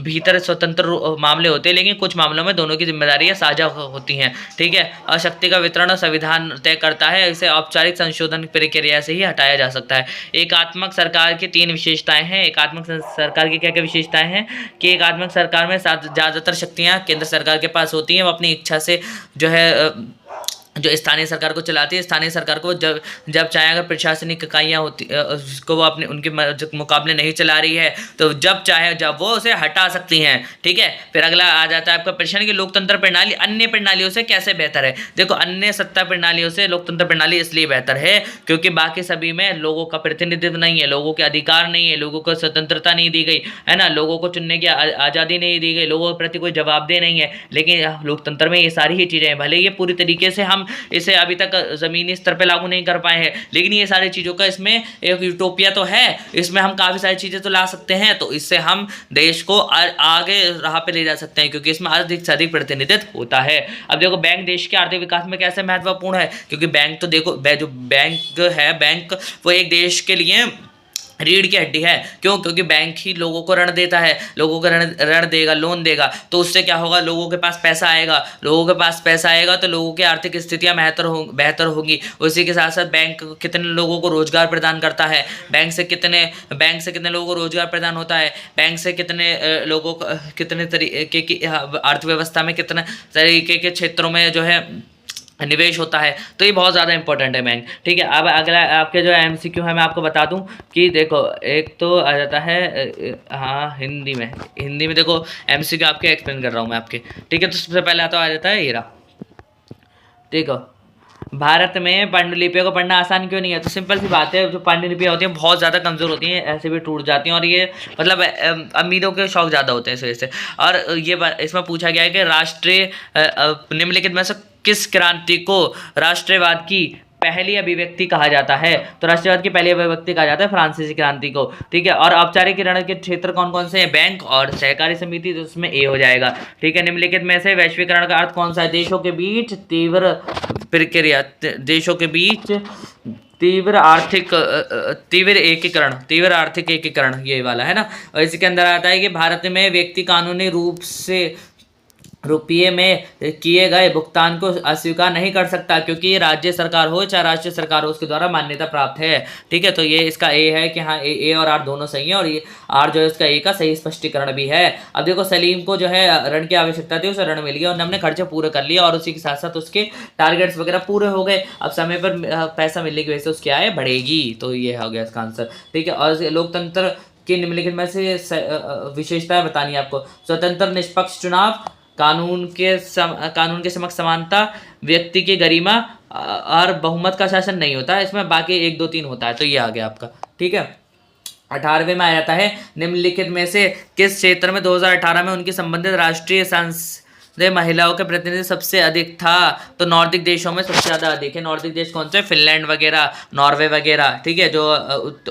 भीतर स्वतंत्र मामले होते हैं, लेकिन कुछ मामलों में दोनों की जिम्मेदारियां साझा होती हैं। ठीक है, और शक्ति का वितरण संविधान तय करता है, इसे औपचारिक संशोधन प्रक्रिया से ही हटाया जा सकता है। एकात्मक सरकार की 3 विशेषताएं हैं। एकात्मक सरकार की क्या क्या विशेषताएं हैं कि एकात्मक सरकार में ज़्यादातर शक्तियां केंद्र सरकार के पास होती हैं, वो अपनी इच्छा से जो है जो स्थानीय सरकार को चलाती है। स्थानीय सरकार को जब चाहे अगर प्रशासनिक इकाइयाँ होती उसको वो अपने उनके मुकाबले नहीं चला रही है तो जब चाहे जब वो उसे हटा सकती हैं। ठीक है, फिर अगला आ जाता है आपका प्रश्न कि लोकतंत्र प्रणाली अन्य प्रणालियों से कैसे बेहतर है। देखो अन्य सत्ता प्रणालियों से लोकतंत्र प्रणाली इसलिए बेहतर है क्योंकि बाकी सभी में लोगों का प्रतिनिधित्व नहीं है, लोगों के अधिकार नहीं है, लोगों को स्वतंत्रता नहीं दी गई है ना, लोगों को चुनने की आज़ादी नहीं दी गई, लोगों के प्रति कोई जवाबदेह नहीं है। लेकिन लोकतंत्र में ये सारी ही चीज़ें हैं, भले ये पूरी तरीके से हम इसे अभी तक ज़मीनी स्तर पे लागू नहीं कर पाए हैं, लेकिन ये सारी चीज़ों का इसमें एक यूटोपिया तो है, इसमें हम काफ़ी सारी चीज़ें तो ला सकते हैं, तो इससे हम देश को आगे राह पे ले जा सकते हैं क्योंकि इसमें अधिक से अधिक प्रतिनिधित्व होता है। अब देखो बैंक देश के आर्थिक विकास में कैसे महत्वपूर्ण है, क्योंकि बैंक तो देखो जो बैंक है, बैंक वो एक देश के लिए रीढ़ की हड्डी है। क्यों? क्योंकि बैंक ही लोगों को ऋण देता है, लोगों को ऋण देगा, लोन देगा, तो उससे क्या होगा, लोगों के पास पैसा आएगा, लोगों के पास पैसा आएगा तो लोगों की आर्थिक स्थितियां बेहतर होंगी। उसी के साथ साथ बैंक कितने लोगों को रोजगार प्रदान करता है, बैंक से कितने लोगों को रोजगार प्रदान होता है, बैंक से कितने लोगों को कितने तरीके की अर्थव्यवस्था में कितने तरीके के क्षेत्रों में जो है निवेश होता है, तो ये बहुत ज़्यादा इंपॉर्टेंट है बैंक। ठीक है, अब अगला आपके जो एमसीक्यू है मैं आपको बता दूं कि देखो एक तो आ जाता है हाँ हिंदी में देखो एमसीक्यू आपके एक्सप्लेन कर रहा हूँ मैं आपके। ठीक है, तो सबसे पहले आ जाता है हीरा। ठीक है, भारत में पांडुलिपियों को पढ़ना आसान क्यों नहीं है, तो सिंपल सी बात है, जो पांडुलिपियाँ होती हैं बहुत ज़्यादा कमज़ोर होती हैं, ऐसे भी टूट जाती हैं और ये मतलब अमीरों के शौक ज़्यादा होते हैं इस वजह से। और ये इसमें पूछा गया है कि राष्ट्रीय निम्नलिखित में से किस क्रांति को राष्ट्रवाद की पहली अभिव्यक्ति कहा जाता है, तो राष्ट्रवाद की पहली अभिव्यक्ति कहा जाता है फ्रांसीसी क्रांति को। ठीक है, और औपचारिक ऋण के क्षेत्र कौन कौन से हैं, बैंक और सहकारी समिति, तो उसमें ए हो जाएगा। ठीक है, निम्नलिखित में से वैश्वीकरण का अर्थ कौन सा है, देशों के बीच तीव्र प्रक्रिया, देशों के बीच तीव्र आर्थिक एकीकरण ये वाला है ना। और इसके अंदर आता है कि भारत में व्यक्ति कानूनी रूप से रुपये में किए गए भुगतान को अस्वीकार नहीं कर सकता क्योंकि ये राज्य सरकार हो चाहे राष्ट्रीय सरकार हो उसके द्वारा मान्यता प्राप्त है। ठीक है, तो ये इसका ए है कि हाँ ए और आर दोनों सही है और ये आर जो है इसका ए का सही स्पष्टीकरण भी है। अब देखो सलीम को जो है ऋण की आवश्यकता थी, उसे ऋण मिल गया और हमने खर्चे पूरे कर लिए और उसी के साथ साथ उसके टारगेट्स वगैरह पूरे हो गए। अब समय पर पैसा मिलने की वजह से उसकी आय बढ़ेगी, तो ये हो गया इसका आंसर। ठीक है, और लोकतंत्र की निम्नलिखित में से विशेषताएं बतानी है आपको। स्वतंत्र निष्पक्ष चुनाव, कानून के समक्ष समानता, व्यक्ति की गरिमा और बहुमत का शासन नहीं होता है इसमें, बाकी 1 2 3 होता है, तो ये आ गया आपका। ठीक है, 18वें में आ जाता है निम्नलिखित में से किस क्षेत्र में 2018 में उनकी संबंधित राष्ट्रीय महिलाओं के प्रतिनिधि सबसे अधिक था, तो नॉर्डिक देशों में सबसे ज़्यादा अधिक है। नॉर्डिक देश कौन से, फिनलैंड वगैरह, नॉर्वे वगैरह, ठीक है, जो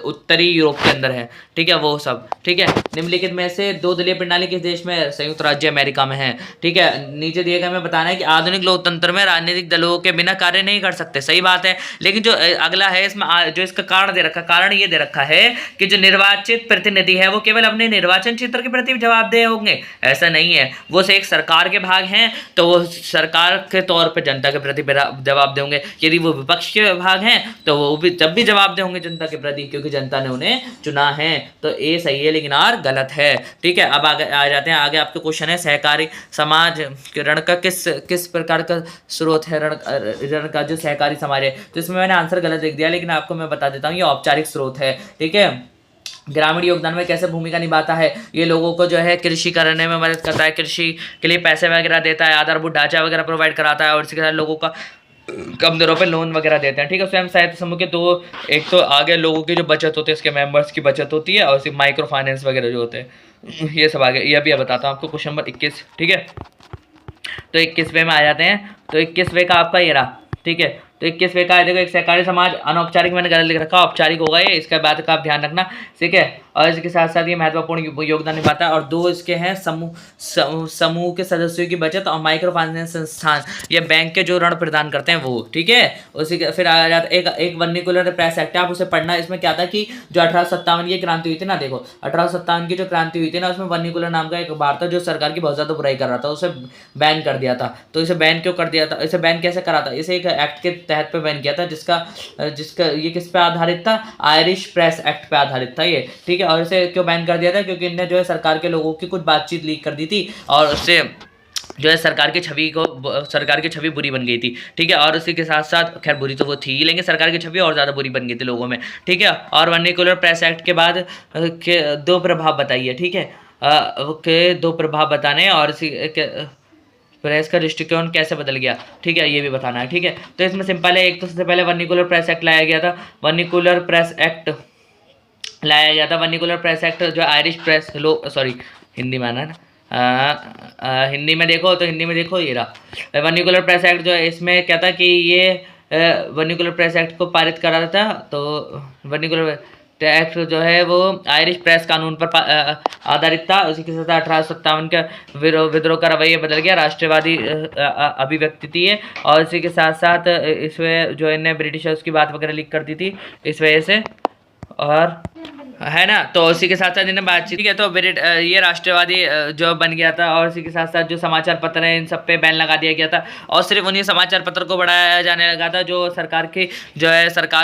उत्तरी यूरोप के अंदर है। ठीक है, वो सब। ठीक है, निम्नलिखित में से 2 दलीय प्रणाली किस देश में, संयुक्त राज्य अमेरिका में है। ठीक है, नीचे दिए गए में बताना है कि आधुनिक लोकतंत्र में राजनीतिक दलों के बिना कार्य नहीं कर सकते, सही बात है, लेकिन जो अगला है इसमें जो इसका कारण ये दे रखा है कि जो निर्वाचित प्रतिनिधि है वो केवल अपने निर्वाचन क्षेत्र के प्रति जवाबदेह होंगे, ऐसा नहीं है, वो एक सरकार के विभाग हैं तो वो सरकार के तौर पे जनता के प्रति जवाब देंगे, यदि वो विपक्ष के विभाग हैं तो वो भी जब भी जवाब देंगे जनता के प्रति, क्योंकि जनता ने उन्हें चुना है। तो ए सही है लेकिन आर गलत है। ठीक है, अब आगे आ जाते हैं। आगे आपके क्वेश्चन है सहकारी समाज ऋण का किस प्रकार का स्रोत है, ऋण का जो सहकारी समाज है। तो इसमें मैंने आंसर गलत लिख दिया, लेकिन आपको मैं बता देता हूँ ये औपचारिक स्रोत है। ठीक है, ग्रामीण योगदान में कैसे भूमिका निभाता है, ये लोगों को जो है कृषि करने में मदद करता है, कृषि के लिए पैसे वगैरह देता है, आधारभूत ढांचा वगैरह प्रोवाइड कराता है, और इसके साथ लोगों का कम दरों पे लोन वगैरह देते हैं। ठीक है, स्वयं सहायता समूह के दो, एक तो आगे लोगों की जो बचत होती है, उसके मेंबर्स की बचत होती है, और सिर्फ माइक्रो फाइनेंस वगैरह जो होते हैं, ये सब आगे ये भी बताता हूँ आपको। Question number 21। ठीक है, तो 21वें में आ जाते हैं। तो 21वें का आपका ये रहा। ठीक है, तो 21वें का देखो, एक सहकारी समाज अनौपचारिक मैंने गलत लिख रखा, औपचारिक होगा ये, इसका बात का आप ध्यान रखना। ठीक है, और इसके साथ साथ ये महत्वपूर्ण योगदान निभाता है। और दो इसके हैं समूह के सदस्यों की बचत और माइक्रो फाइनेंस संस्थान, ये बैंक के जो ऋण प्रदान करते हैं वो। ठीक है, उसी के फिर आ जाता एक वर्निकुलर प्रेस एक्ट है, आप उसे पढ़ना। इसमें क्या था कि जो 1857 की क्रांति हुई थी ना, देखो 1857 की जो क्रांति हुई थी ना, उसमें वर्निकुलर नाम का एक बार था जो सरकार की बहुत ज्यादा बुराई कर रहा था, उसे बैन कर दिया था। तो इसे बैन क्यों कर दिया था, इसे बैन कैसे करा था, इसे एक एक्ट के तहत पे बैन किया था, जिसका ये किस पे आधारित था, आयरिश प्रेस एक्ट पे आधारित था ये। ठीक है, और इसे क्यों बैन कर दिया था, क्योंकि इनने जो है सरकार के लोगों की कुछ बातचीत लीक कर दी थी, और उससे जो है सरकार की छवि बुरी बन गई थी। ठीक है, और उसी के साथ साथ, खैर बुरी तो वो थी लेकिन सरकार की छवि और ज़्यादा बुरी बन गई थी लोगों में। ठीक है, और वर्निकुलर प्रेस एक्ट के बाद के दो प्रभाव बताइए। ठीक है, के दो प्रभाव बताने, और इसी प्रेस का दृष्टिकोण कैसे बदल गया, ठीक है, ये भी बताना है। ठीक है, तो इसमें सिंपल है, एक तो सबसे पहले वर्निकुलर प्रेस एक्ट लाया गया था। वर्निकुलर प्रेस एक्ट लाया गया था। वर्निकुलर प्रेस एक्ट जो आयरिश प्रेस हिंदी में आना है ना, हिंदी में देखो ये रहा वर्निकुलर प्रेस एक्ट। जो है इसमें क्या था कि ये वर्निकुलर प्रेस एक्ट को पारित करा था। तो वर्निकुलर एक्ट जो है वो आयरिश प्रेस कानून पर आधारित था। उसी के साथ 1857 का विद्रोह का रवैया बदल गया, राष्ट्रवादी अभिव्यक्ति थी है। और इसी के साथ साथ इसमें जो इन्हें ब्रिटिशर्स की बात वगैरह लीक कर दी थी इस वजह से, और है ना। तो उसी के साथ साथ इन्हें बातचीत, ठीक है, तो ये राष्ट्रवादी जो बन गया था। और इसी के साथ साथ जो समाचार पत्र हैं इन सब पे बैन लगा दिया गया था, और सिर्फ उन्हीं समाचार पत्र को बढ़ाया जाने लगा था जो सरकार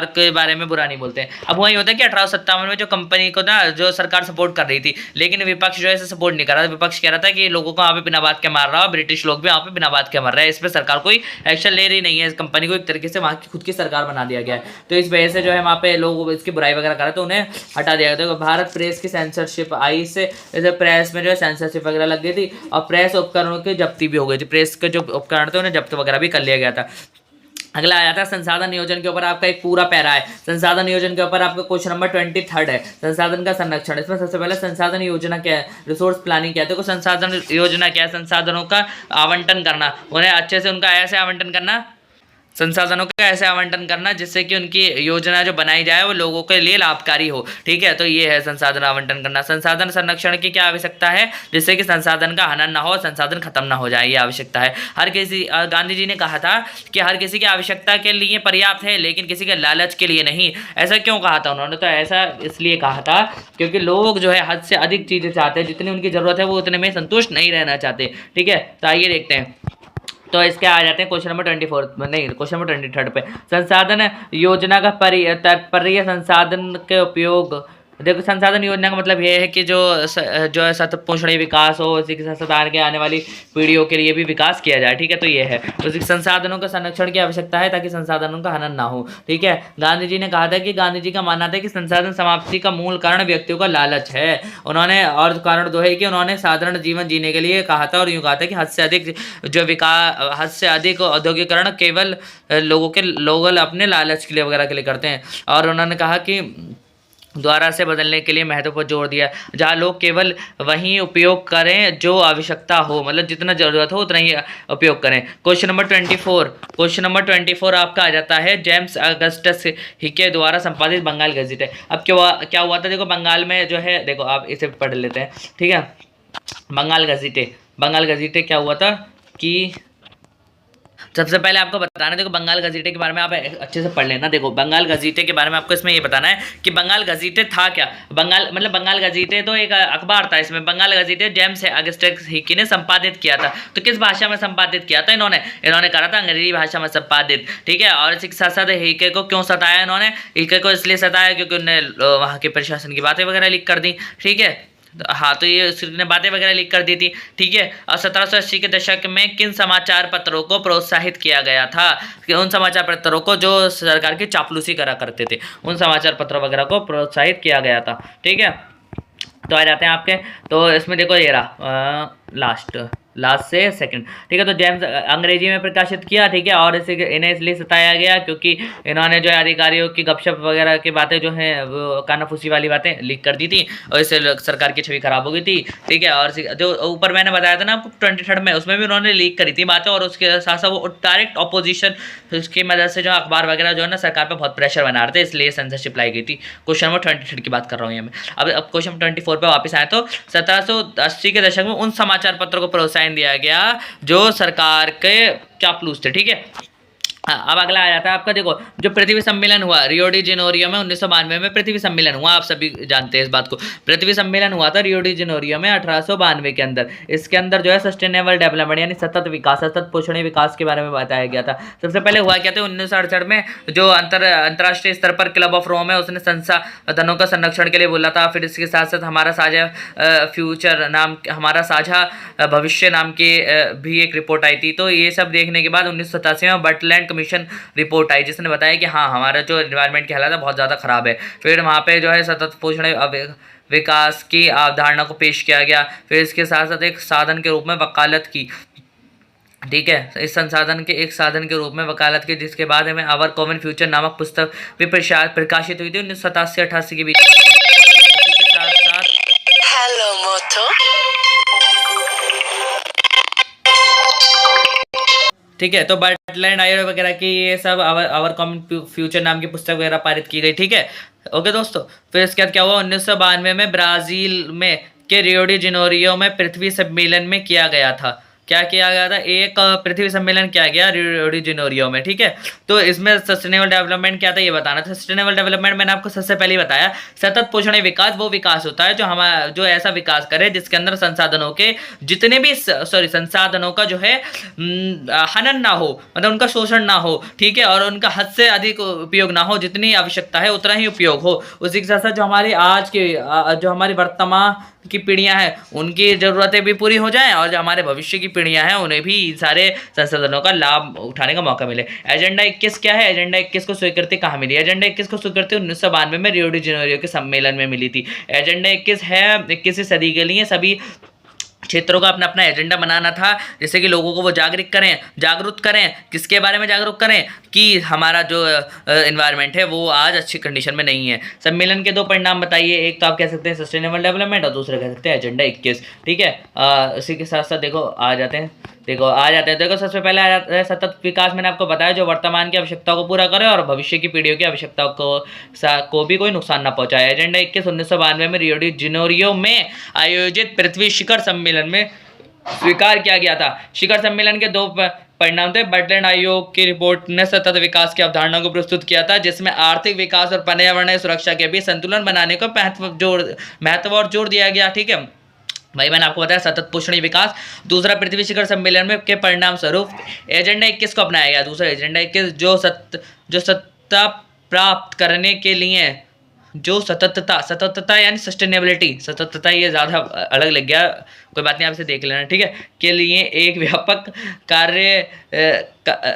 के बारे में बुरा नहीं बोलते हैं। अब वही होता है कि 1857 में जो कंपनी को ना जो सरकार सपोर्ट कर रही थी, लेकिन विपक्ष जो है इसे सपोर्ट नहीं कर रहा था। विपक्ष कह रहा था कि लोगों को वहाँ पे बिना बात के मार रहा है, ब्रिटिश लोग भी वहाँ पे बिना बात के मर रहे हैं, इस पर सरकार कोई एक्शन ले रही नहीं है। इस कंपनी को एक तरीके से वहाँ की खुद की सरकार बना दिया गया है। तो इस वजह से जो है वहाँ पे लोग इसकी बुराई वगैरह कर रहे, तो उन्हें हटा दिया गया। तो भारत प्रेस की सेंसरशिप आई, इससे प्रेस में जो है सेंसरशिप वगैरह लग गई थी, और प्रेस उपकरणों की जब्ती भी हो गई थी। प्रेस के जो उपकरण थे उन्हें जब्त वगैरह भी कर लिया गया था। अगला आ जाता है संसाधन नियोजन के ऊपर आपका एक पूरा पैरा है। संसाधन नियोजन के ऊपर आपका क्वेश्चन नंबर 23 है, संसाधन का संरक्षण। इसमें सबसे पहले संसाधन योजना क्या है, रिसोर्स प्लानिंग क्या है। तो संसाधन योजना क्या है, संसाधनों का आवंटन करना, उन्हें अच्छे से उनका ऐसे आवंटन करना, संसाधनों का ऐसे आवंटन करना जिससे कि उनकी योजना जो बनाई जाए वो लोगों के लिए लाभकारी हो। ठीक है, तो ये है संसाधन आवंटन करना। संसाधन संरक्षण की क्या आवश्यकता है, जिससे कि संसाधन का हनन ना हो, संसाधन खत्म ना हो जाए, ये आवश्यकता है। हर किसी, गांधी जी ने कहा था कि हर किसी की आवश्यकता के लिए पर्याप्त है, लेकिन किसी के लालच के लिए नहीं। ऐसा क्यों कहा था उन्होंने, तो ऐसा इसलिए कहा था क्योंकि लोग जो है हद से अधिक चीज़ें चाहते हैं, जितनी उनकी ज़रूरत है वो उतने में संतुष्ट नहीं रहना चाहते। ठीक है, तो आइए देखते हैं। तो इसके आ जाते हैं क्वेश्चन नंबर 23 पे। संसाधन योजना का तात्पर्य संसाधन के उपयोग। देखो, संसाधन योजना का मतलब ये है कि जो है सतपोषणीय विकास हो, इसी के साथ साथ आने वाली पीढ़ियों के लिए भी विकास किया जाए। ठीक है, तो ये है। तो संसाधनों का संरक्षण की आवश्यकता है ताकि संसाधनों का हनन ना हो। ठीक है, गांधी जी ने कहा था कि गांधी जी का मानना था कि संसाधन समाप्ति का मूल कारण व्यक्तियों का लालच है। उन्होंने, और कारण दो है कि उन्होंने साधारण जीवन जीने के लिए कहा था, और यूँ कहा था कि हद से अधिक औद्योगिकरण केवल लोग अपने लालच के लिए वगैरह के लिए करते हैं। और उन्होंने कहा कि द्वारा से बदलने के लिए महत्व पर जोर दिया, जहाँ लोग केवल वही उपयोग करें जो आवश्यकता हो, मतलब जितना जरूरत हो उतना ही उपयोग करें। क्वेश्चन नंबर 24 आपका आ जाता है जैम्स अगस्टस हिके द्वारा संपादित बंगाल गज़ेट है। अब क्या हुआ था, देखो बंगाल में जो है, देखो आप इसे पढ़ लेते हैं। ठीक है, बंगाल गज़ेट क्या हुआ था कि सबसे पहले आपको बताना है, देखो बंगाल गज़ीटे के बारे में आप अच्छे से पढ़ लेना। देखो बंगाल गज़ीटे के बारे में आपको इसमें ये बताना है कि बंगाल गज़ीटे था क्या। बंगाल गज़ीटे तो एक अखबार था। इसमें बंगाल गज़ीटे जेम्स अगस्टस हिकी ने संपादित किया था। तो किस भाषा में संपादित किया था इन्होंने करा था अंग्रेजी भाषा में संपादित, ठीक है। और इसी के साथ साथ हिके को क्यों सताया इन्होंने, हिके को इसलिए सताया क्योंकि उन्होंने वहाँ के प्रशासन की बातें वगैरह लीक कर दी, ठीक है। हाँ, तो ये उसने बातें वगैरह लीक कर दी थी, ठीक है। और 1780 के दशक में किन समाचार पत्रों को प्रोत्साहित किया गया था, कि उन समाचार पत्रों को जो सरकार की चापलूसी करा करते थे, उन समाचार पत्रों वगैरह को प्रोत्साहित किया गया था, ठीक है। तो आ जाते हैं आपके, तो इसमें देखो ये रहा लास्ट से सेकंड, ठीक है। तो जेम्स अंग्रेजी में प्रकाशित किया, ठीक है। और इन्हें इसलिए सताया गया क्योंकि इन्होंने जो है अधिकारियों की गपशप वगैरह की बातें जो हैं वो कानाफूसी वाली बातें लीक कर दी थी, और इससे सरकार की छवि खराब हो गई थी, ठीक है। और जो ऊपर मैंने बताया था ना आपको 23 में, उसमें भी उन्होंने लीक करी थी बातें, और उसके साथ साथ वो डायरेक्ट अपोजिशन की मदद से जो अखबार वगैरह जो है ना सरकार पर बहुत प्रेशर बना रहे थे, इसलिए सेंसरशिप लाई गई थी। क्वेश्चन नंबर 23 की बात कर रहा हूँ ये मैं। अब क्वेश्चन 24 पे वापस आए, तो 1780 के दशक में उन समाचार पत्रों को प्रोत्साहन दिया गया जो सरकार के चापलूस थे, ठीक है। अब अगला आ जाता है आपका, देखो जो पृथ्वी सम्मेलन हुआ रियो डी जेनेरियो में 1992 में पृथ्वी सम्मेलन हुआ, आप सभी जानते हैं इस बात को। पृथ्वी सम्मेलन हुआ था रियो डी जेनेरियो में 1892 के अंदर। इसके अंदर जो है सस्टेनेबल डेवलपमेंट यानी सतत विकास, सतत पोषणीय विकास के बारे में बताया गया था। सबसे पहले हुआ क्या था 1968 में, जो अंतर्राष्ट्रीय स्तर पर क्लब ऑफ रोम है उसने संसाधनों का संरक्षण के लिए बोला था। फिर इसके साथ साथ हमारा साझा फ्यूचर नाम, हमारा साझा भविष्य नाम की भी एक रिपोर्ट आई थी। तो ये सब देखने के बाद 1987 में बटलैंड कमीशन रिपोर्ट आई, जिसने बताया कि हाँ हमारा जो एनवायरनमेंट की हालत है बहुत ज़्यादा ख़राब है। फिर वहाँ पे जो है सतत पोषण विकास की अवधारणा को पेश किया गया। फिर इसके साथ साथ एक साधन के रूप में वकालत की, ठीक है, इस संसाधन के एक साधन के रूप में वकालत की, जिसके बाद हमें आवर कॉमन फ्यूचर नामक पुस्तक भी प्रकाशित हुई थी 1987-88 के बीच। इसी के साथ साथ हेलो मोटो, ठीक है। तो बटलैंड आयो वगैरह की ये सब आवर कॉमन फ्यूचर नाम की पुस्तक वगैरह पारित की गई, ठीक है। ओके दोस्तों, फिर इसके बाद क्या हुआ 1992 में ब्राजील में के रियो डी जेनेरियो में पृथ्वी सम्मेलन में किया गया था। क्या किया गया था, एक पृथ्वी सम्मेलन किया गया रियो डी जेनेरियो में, ठीक है। तो इसमें सस्टेनेबल डेवलपमेंट क्या था ये बताना था। सस्टेनेबल डेवलपमेंट मैंने आपको सबसे पहले ही बताया, सतत पोषणीय विकास वो विकास होता है जो ऐसा विकास करे जिसके अंदर संसाधनों के जितने भी संसाधनों का जो है हनन ना हो, मतलब उनका शोषण ना हो, ठीक है। और उनका हद से अधिक उपयोग ना हो, जितनी आवश्यकता है उतना ही उपयोग हो। उसी के साथ साथ जो हमारी आज की जो हमारी वर्तमान की पीढ़ियां हैं उनकी ज़रूरतें भी पूरी हो जाएं, और जो हमारे भविष्य की पीढ़ियां हैं उन्हें भी सारे संसाधनों का लाभ उठाने का मौका मिले। एजेंडा 21 क्या है, एजेंडा 21 को स्वीकृति कहाँ मिली, एजेंडा 21 को स्वीकृति 1992 में रियो डी जेनेरियो के सम्मेलन में मिली थी। एजेंडा 21 है 21वीं सदी के लिए सभी क्षेत्रों का अपना अपना एजेंडा बनाना था, जैसे कि लोगों को वो जागरूक करें, किसके बारे में जागरूक करें कि हमारा जो एनवायरनमेंट है वो आज अच्छी कंडीशन में नहीं है। सम्मेलन के दो परिणाम बताइए, एक तो आप कह सकते हैं सस्टेनेबल डेवलपमेंट और दूसरा कह सकते हैं एजेंडा 21, ठीक है। इसी के साथ साथ देखो आ जाते हैं, देखो सबसे पहले आ जाता है सतत विकास। मैंने आपको बताया जो वर्तमान की आवश्यकताओं को पूरा करे और भविष्य की पीढ़ियों की आवश्यकताओं को भी कोई नुकसान ना पहुंचाए। एजेंडा 21 1992 में रियो डी जेनेरियो में आयोजित पृथ्वी शिखर सम्मेलन में स्वीकार किया गया था। शिखर सम्मेलन के दो परिणाम थे। बटलैंड आयोग की रिपोर्ट ने सतत विकास की अवधारणा को प्रस्तुत किया था, जिसमें आर्थिक विकास और पर्यावरणीय सुरक्षा के बीच संतुलन बनाने को महत्व और जोर दिया गया, ठीक है भाई। मैंने आपको बताया सतत पोषणीय विकास। दूसरा पृथ्वी शिखर सम्मेलन में के परिणाम स्वरूप एजेंडा 21 को अपनाया गया। दूसरा एजेंडा 21 जो सत्ता प्राप्त करने के लिए जो सततता यानी सस्टेनेबिलिटी, सततता ये ज़्यादा अलग लग गया, कोई बात नहीं, आप इसे देख लेना, ठीक है, के लिए एक व्यापक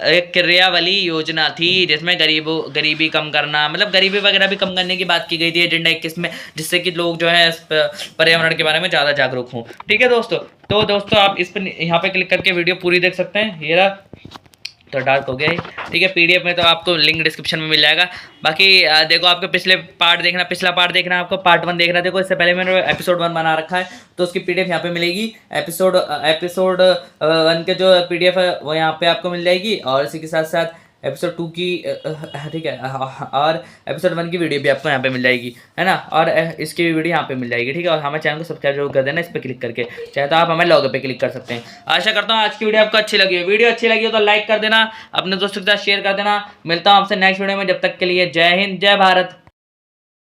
एक क्रियावली योजना थी, जिसमें गरीबी कम करना, मतलब गरीबी वगैरह भी कम करने की बात की गई थी एजेंडा 21 में, जिससे कि लोग जो है पर्यावरण के बारे में ज़्यादा जागरूक हों, ठीक है दोस्तों। तो दोस्तों आप इस पर यहाँ पे क्लिक करके वीडियो पूरी देख सकते हैं। ये रहा, तो डार्क हो गया ही, ठीक है। पीडीएफ में तो आपको लिंक डिस्क्रिप्शन में मिल जाएगा। बाकी देखो आपको पिछला पार्ट देखना, आपको पार्ट 1 देखना। देखो इससे पहले मैंने एपिसोड 1 बना रखा है, तो उसकी पीडीएफ यहाँ पे मिलेगी। एपिसोड 1 के जो पीडीएफ है वो यहाँ पे आपको मिल जाएगी, और इसी के साथ साथ एपिसोड 2 की ठीक है, और एपिसोड 1 की वीडियो भी आपको यहाँ पे मिल जाएगी, है ना, और इसकी भी वीडियो यहाँ पे मिल जाएगी, ठीक है। और हमारे चैनल को सब्सक्राइब जरूर कर देना इस पर क्लिक करके, चाहे तो आप हमारे लोगो पे क्लिक कर सकते हैं। आशा करता हूँ आज की वीडियो आपको अच्छी लगी हो। वीडियो अच्छी लगी हो तो लाइक कर देना, अपने दोस्तों के साथ शेयर कर देना। मिलता हूँ आपसे नेक्स्ट वीडियो में, जब तक के लिए जय हिंद, जय भारत।